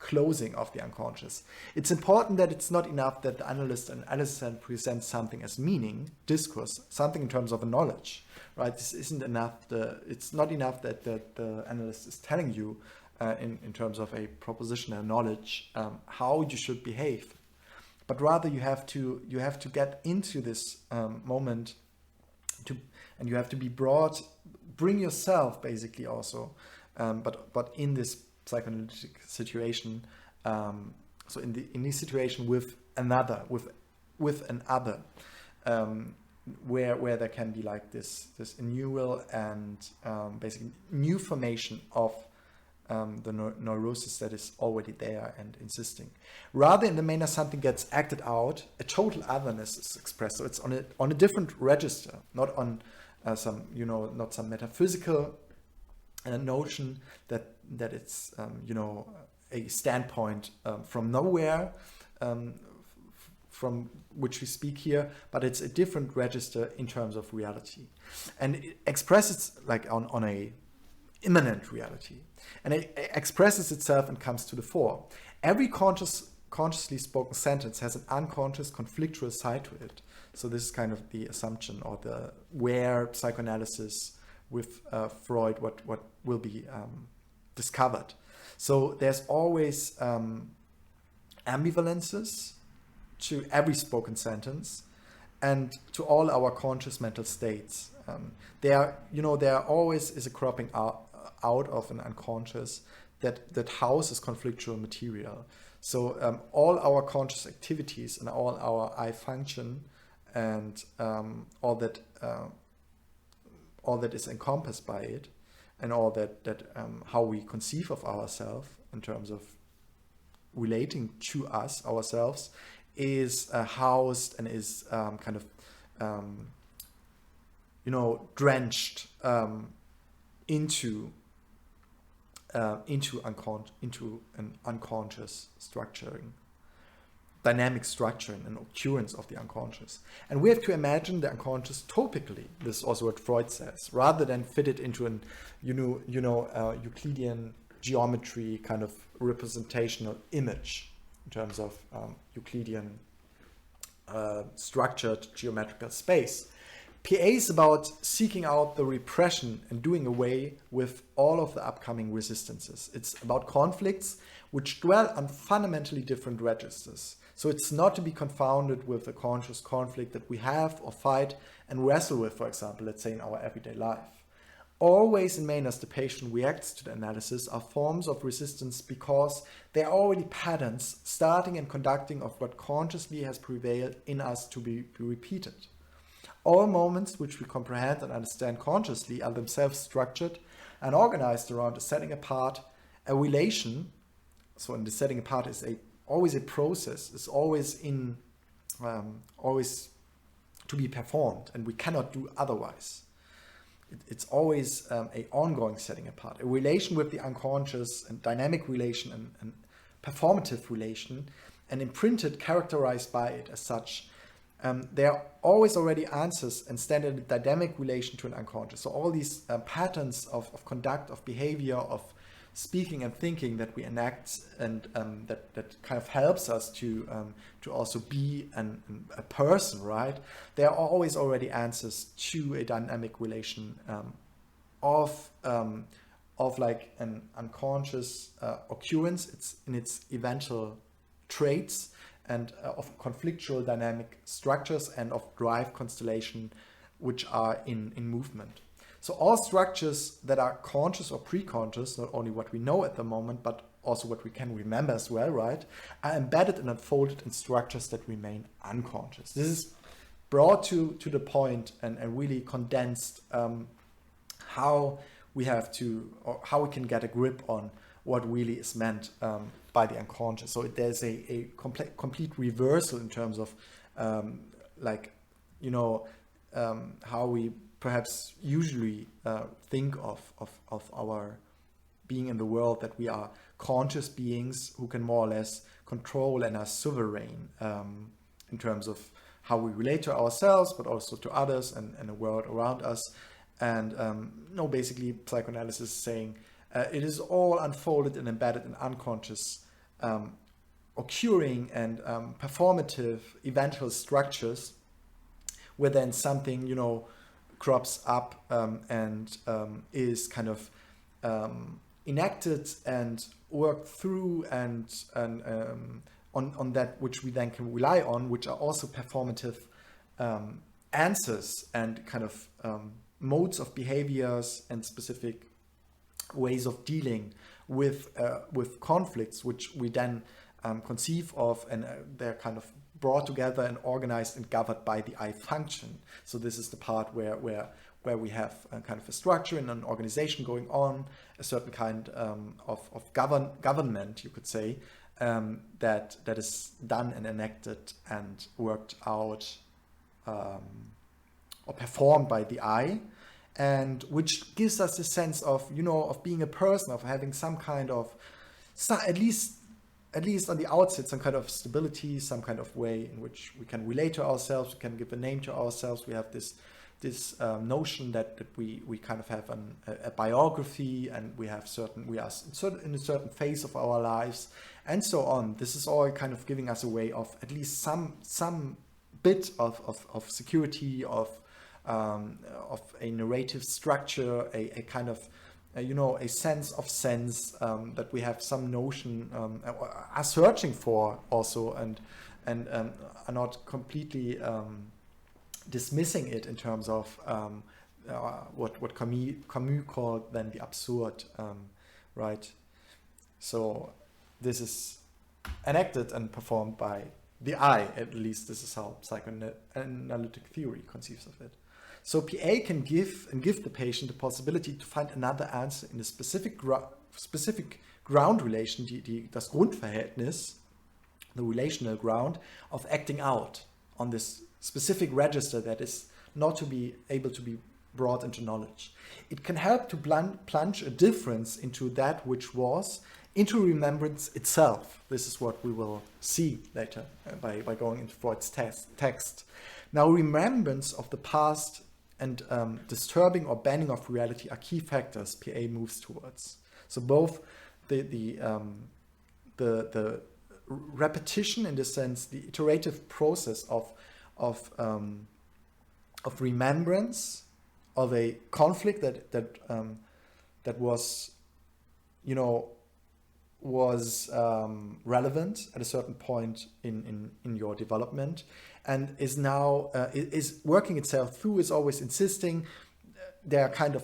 closing of the unconscious. It's important that it's not enough that the analyst and analyst presents something as meaning, discourse, something in terms of a knowledge, right? This isn't enough. It's not enough that the analyst is telling you in terms of a propositional knowledge how you should behave, but rather you have to get into this moment. And you have to be bring yourself basically also, but in this psychoanalytic situation, so in this situation with another, where there can be like this renewal and basically new formation of the neurosis that is already there and insisting. Rather, in the manner something gets acted out, a total otherness is expressed. So it's on a different register, not on some metaphysical notion that it's a standpoint from nowhere, from which we speak here, but it's a different register in terms of reality, and it expresses like on a immanent reality, and it expresses itself and comes to the fore. Every consciously spoken sentence has an unconscious conflictual side to it. So this is kind of the assumption, or where psychoanalysis with Freud, what will be discovered. So there's always ambivalences to every spoken sentence and to all our conscious mental states. There always is a cropping out of an unconscious that houses conflictual material. So all our conscious activities and all our I function and all that is encompassed by it, and all that how we conceive of ourselves in terms of relating to ourselves, is housed and is kind of drenched into an unconscious structuring, dynamic structuring and occurrence of the unconscious. And we have to imagine the unconscious topically. This is also what Freud says, rather than fit it into an Euclidean geometry kind of representational image in terms of Euclidean structured geometrical space. PA is about seeking out the repression and doing away with all of the upcoming resistances. It's about conflicts which dwell on fundamentally different registers. So it's not to be confounded with a conscious conflict that we have or fight and wrestle with, for example, let's say in our everyday life. Always in Maynard's, the patient reacts to the analysis are forms of resistance because they are already patterns starting and conducting of what consciously has prevailed in us to be repeated. All moments which we comprehend and understand consciously are themselves structured and organized around a setting apart, a relation. So in the setting apart is always a process, it's always always to be performed, and we cannot do otherwise. It's always a ongoing setting apart, a relation with the unconscious, and dynamic relation and performative relation, and imprinted, characterized by it as such. There are always already answers and stand in a dynamic relation to an unconscious. So all these patterns of conduct, of behavior, of speaking and thinking that we enact, and that kind of helps us to also be a person, right? There are always already answers to a dynamic relation of of like an unconscious occurrence. It's in its eventual traits and of conflictual dynamic structures and of drive constellation which are in movement. So all structures that are conscious or pre-conscious, not only what we know at the moment, but also what we can remember as well, right, are embedded and unfolded in structures that remain unconscious. This is brought to the point and really condensed how we have to, or how we can get a grip on what really is meant by the unconscious. So there's a complete reversal in terms of how we perhaps usually think of our being in the world, that we are conscious beings who can more or less control and are sovereign in terms of how we relate to ourselves, but also to others and the world around us. And basically psychoanalysis is saying it is all unfolded and embedded in unconscious occurring and performative eventual structures, where then something, crops up and is kind of enacted and worked through and on that which we then can rely on, which are also performative answers and kind of modes of behaviors and specific ways of dealing with conflicts, which we then conceive of, and they're kind of brought together and organized and governed by the I function. So this is the part where we have a kind of a structure and an organization going on, a certain kind of government, you could say, that is done and enacted and worked out or performed by the I, and which gives us a sense of, of being a person, of having some kind of, at least on the outset, some kind of stability, some kind of way in which we can relate to ourselves, we can give a name to ourselves. We have this notion that we kind of have a biography, and we are in a certain phase of our lives, and so on. This is all kind of giving us a way of at least some bit of security, of a narrative structure, a kind of a sense of sense that we have some notion, are searching for also, and are not completely dismissing it in terms of what Camus called then the absurd, right? So this is enacted and performed by the I, at least this is how psychoanalytic theory conceives of it. So PA can give the patient the possibility to find another answer in a specific ground relation, das Grundverhältnis, the relational ground of acting out on this specific register that is not to be able to be brought into knowledge. It can help to plunge a difference into that which was, into remembrance itself. This is what we will see later by going into Freud's text. Now, remembrance of the past and disturbing or banning of reality are key factors PA moves towards. So both the repetition, in the sense, the iterative process of remembrance of a conflict that was, was relevant at a certain point in your development, and is now is working itself through, is always insisting. There are kind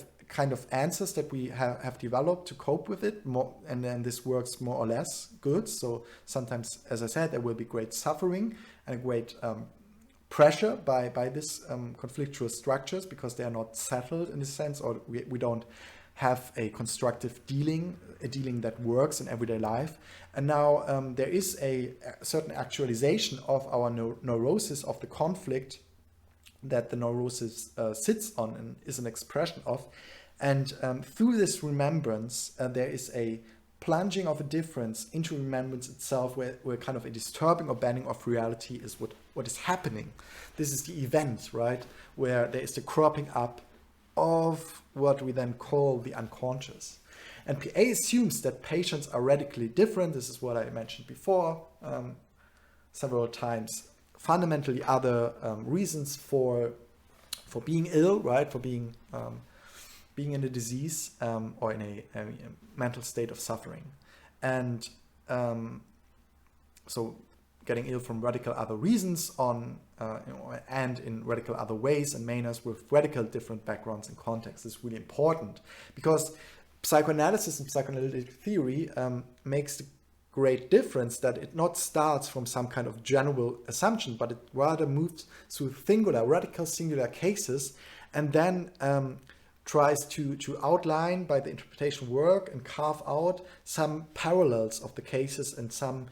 of answers that we have developed to cope with it more, and then this works more or less good. So sometimes, as I said, there will be great suffering and great pressure by this conflictual structures, because they are not settled in a sense, or we don't have a constructive dealing, a dealing that works in everyday life. And now there is a certain actualization of our neurosis of the conflict that the neurosis sits on and is an expression of. And through this remembrance, there is a plunging of a difference into remembrance itself, where kind of a disturbing or banning of reality is what is happening. This is the event, right? Where there is the cropping up of what we then call the unconscious. And PA assumes that patients are radically different. This is what I mentioned before several times. Fundamentally other reasons for being ill, right? For being being in a disease or in a mental state of suffering. And so getting ill from radical other reasons and in radical other ways and manners with radical different backgrounds and contexts is really important, because psychoanalysis and psychoanalytic theory makes the great difference that it not starts from some kind of general assumption, but it rather moves through radical singular cases, and then tries to outline by the interpretation work and carve out some parallels of the cases and some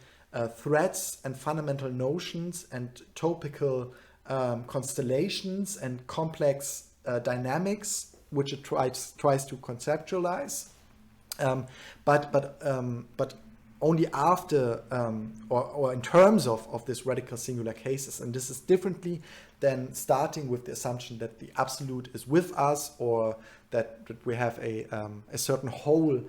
threads and fundamental notions and topical constellations and complex dynamics which it tries to conceptualize, but only after or in terms of this radical singular cases. And this is differently than starting with the assumption that the absolute is with us, or that we have a certain whole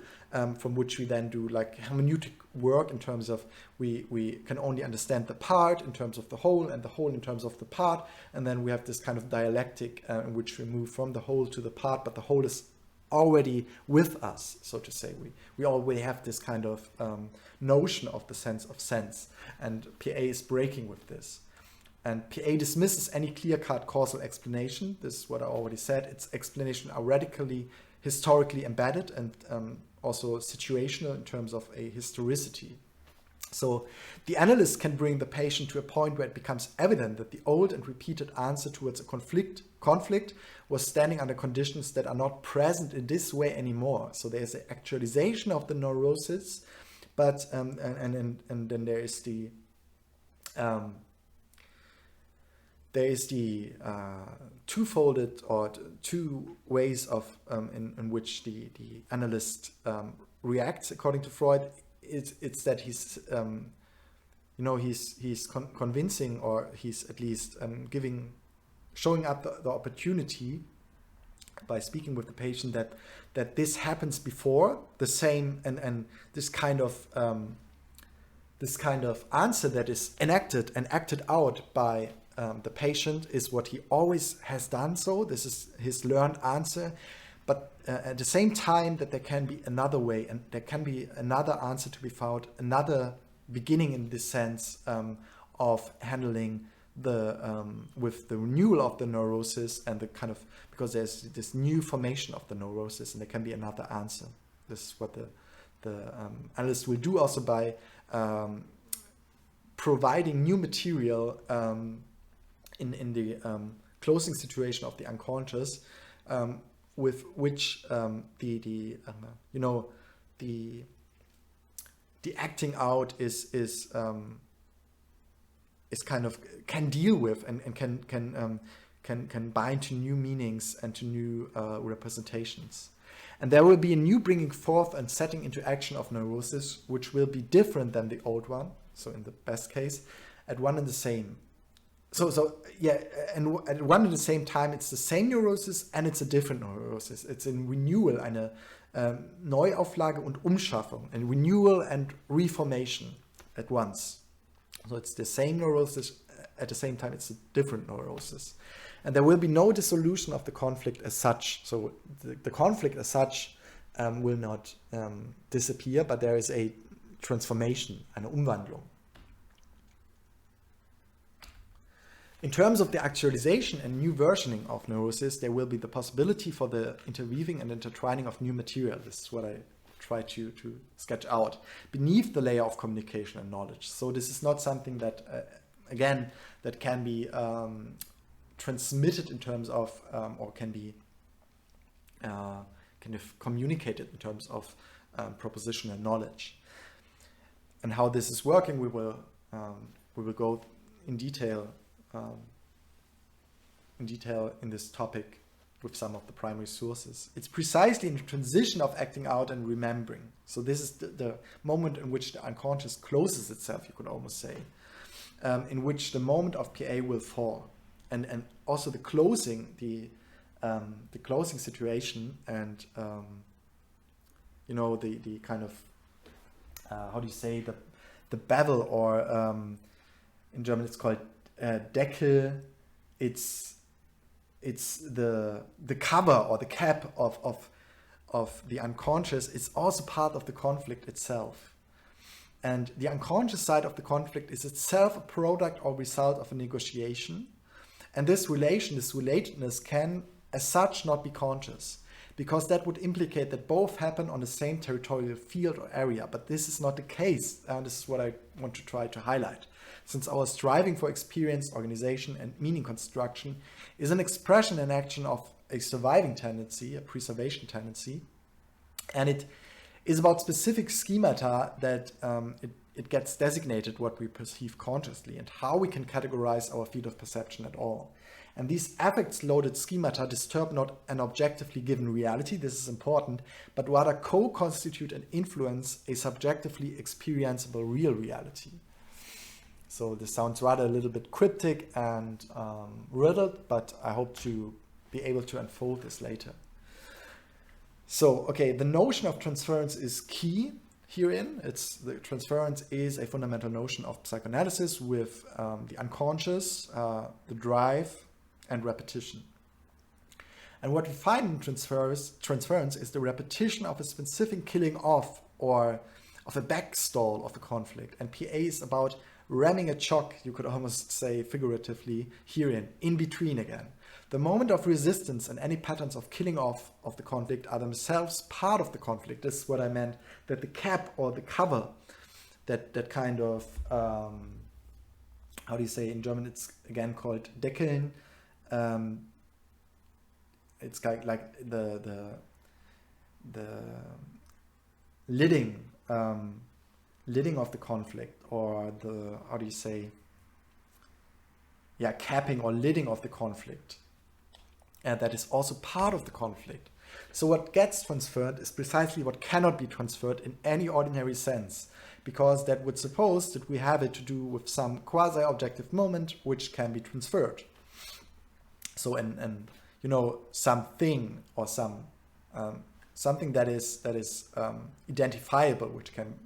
from which we then do like hermeneutic work in terms of we can only understand the part in terms of the whole and the whole in terms of the part, and then we have this kind of dialectic in which we move from the whole to the part, but the whole is already with us, so to say. We already have this kind of notion of the sense of sense, and PA is breaking with this. And PA dismisses any clear-cut causal explanation. This is what I already said. Its explanations are radically historically embedded and also situational in terms of a historicity. So the analyst can bring the patient to a point where it becomes evident that the old and repeated answer towards a conflict was standing under conditions that are not present in this way anymore. So there's an actualization of the neurosis, but and then there is the twofolded or two ways of in which the analyst reacts according to Freud. It's that he's he's convincing, or he's at least showing up the opportunity by speaking with the patient that this happens before the same, and this kind of answer that is enacted and acted out by the patient is what he always has done. So this is his learned answer, but at the same time that there can be another way, and there can be another answer to be found, another beginning in this sense of handling the with the renewal of the neurosis and the kind of, because there's this new formation of the neurosis, and there can be another answer. This is what the analyst will do also by providing new material in the closing situation of the unconscious, with which the acting out is kind of can deal with and can bind to new meanings and to new representations. And there will be a new bringing forth and setting into action of neurosis, which will be different than the old one. So in the best case, at one and the same. So yeah, and at one and the same time, it's the same neurosis and it's a different neurosis. It's a renewal, eine Neuauflage und Umschaffung, and renewal and reformation at once. So it's the same neurosis, at the same time it's a different neurosis. And there will be no dissolution of the conflict as such. So the conflict as such will not disappear, but there is a transformation, eine Umwandlung. In terms of the actualization and new versioning of neurosis, there will be the possibility for the interweaving and intertwining of new material. This is what I try to sketch out beneath the layer of communication and knowledge. So this is not something that, again, that can be transmitted in terms of, or can be kind of communicated in terms of propositional knowledge. And how this is working, we will go in detail in this topic with some of the primary sources. It's precisely in the transition of acting out and remembering. So this is the moment in which the unconscious closes itself, you could almost say, in which the moment of PA will fall, and also the closing, the closing situation, and the kind of how do you say, the bevel, or in German it's called Deckel. It's it's the cover or the cap of the unconscious is also part of the conflict itself. And the unconscious side of the conflict is itself a product or result of a negotiation. And this relatedness can as such not be conscious, because that would implicate that both happen on the same territorial field or area. But this is not the case. And this is what I want to try to highlight. Since our striving for experience, organization, and meaning construction is an expression and action of a surviving tendency, a preservation tendency, and it is about specific schemata that it gets designated what we perceive consciously and how we can categorize our field of perception at all. And these affects-loaded schemata disturb not an objectively given reality, this is important, but rather co-constitute and influence a subjectively experienceable real reality. So this sounds rather a little bit cryptic and riddled, but I hope to be able to unfold this later. So, okay, the notion of transference is key herein. The transference is a fundamental notion of psychoanalysis with the unconscious, the drive, and repetition. And what we find in transference is the repetition of a specific killing off or of a backstall of a conflict. And PA is about ramming a chock, you could almost say figuratively, herein, in between again. The moment of resistance and any patterns of killing off of the conflict are themselves part of the conflict. This is what I meant, that the cap or the cover, that kind of, how do you say, in German it's again called Deckeln. It's like the lidding of the conflict, or the, how do you say, capping or lidding of the conflict. And that is also part of the conflict. So what gets transferred is precisely what cannot be transferred in any ordinary sense, because that would suppose that we have it to do with some quasi-objective moment which can be transferred. So and you know, something or something that is identifiable,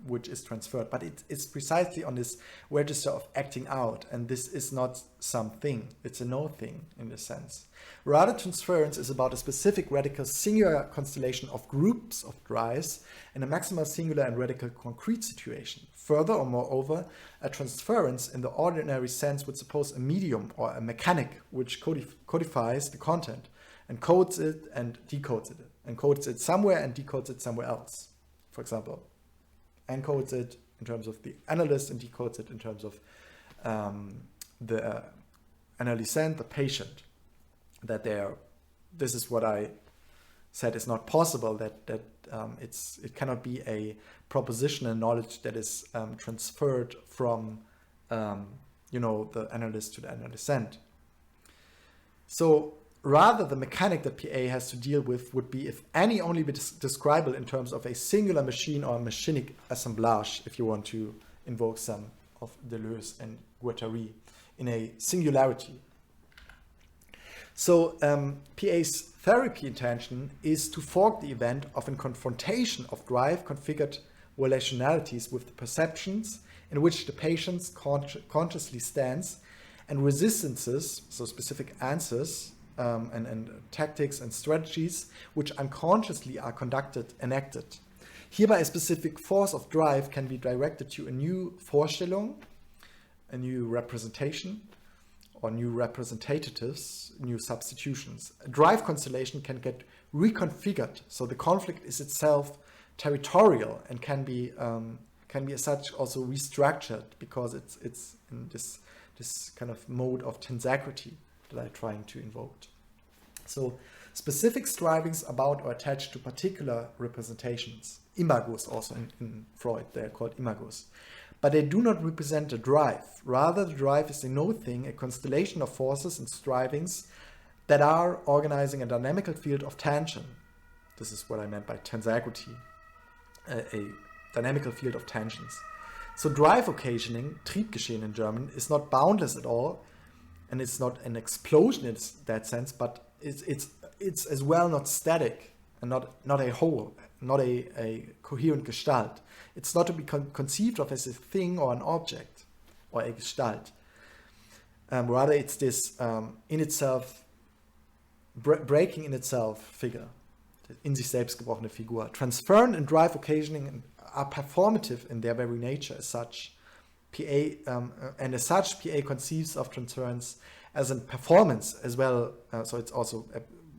which is transferred, but it's precisely on this register of acting out, and this is not something, it's a no thing in this sense. Rather, transference is about a specific radical singular constellation of groups of drives in a maximal singular and radical concrete situation. Further, or moreover, a transference in the ordinary sense would suppose a medium or a mechanic which codifies the content, encodes it and decodes it. Encodes it somewhere and decodes it somewhere else. For example, encodes it in terms of the analyst and decodes it in terms of the analysant, the patient. That this is what I said is not possible. That it cannot be a propositional knowledge that is transferred from the analyst to the analysant. So rather, the mechanic that PA has to deal with would be, if any, only be describable in terms of a singular machine or a machinic assemblage, if you want to invoke some of Deleuze and Guattari, in a singularity. So PA's therapy intention is to fork the event of a confrontation of drive-configured relationalities with the perceptions in which the patient consciously stands, and resistances, so specific answers, and tactics and strategies which unconsciously are conducted and acted. Hereby a specific force of drive can be directed to a new Vorstellung, a new representation, or new representatives, new substitutions. A drive constellation can get reconfigured, so the conflict is itself territorial and can be as such also restructured, because it's in this kind of mode of tensegrity that I'm trying to invoke. So specific strivings about or attached to particular representations, imagos also in Freud, they're called imagos, but they do not represent a drive. Rather, the drive is a no thing, a constellation of forces and strivings that are organizing a dynamical field of tension. This is what I meant by tensegrity, a dynamical field of tensions. So drive occasioning, Triebgeschehen in German, is not boundless at all, and it's not an explosion in that sense, but it's as well not static and not a whole, not a coherent Gestalt. It's not to be conceived of as a thing or an object or a Gestalt. Rather, it's this in itself breaking in itself figure, in sich selbst gebrochene Figur, transferent and drive occasioning are performative in their very nature as such. And as such, PA conceives of transference as a performance as well. So it's also,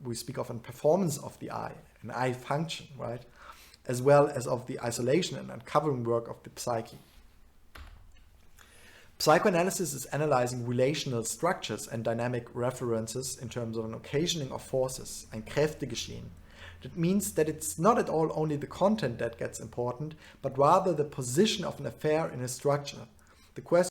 we speak of a performance of the I, an I function, right? As well as of the isolation and uncovering work of the psyche. Psychoanalysis is analyzing relational structures and dynamic references in terms of an occasioning of forces, ein Kräftegeschehen. That means that it's not at all only the content that gets important, but rather the position of an affair in a structure. The question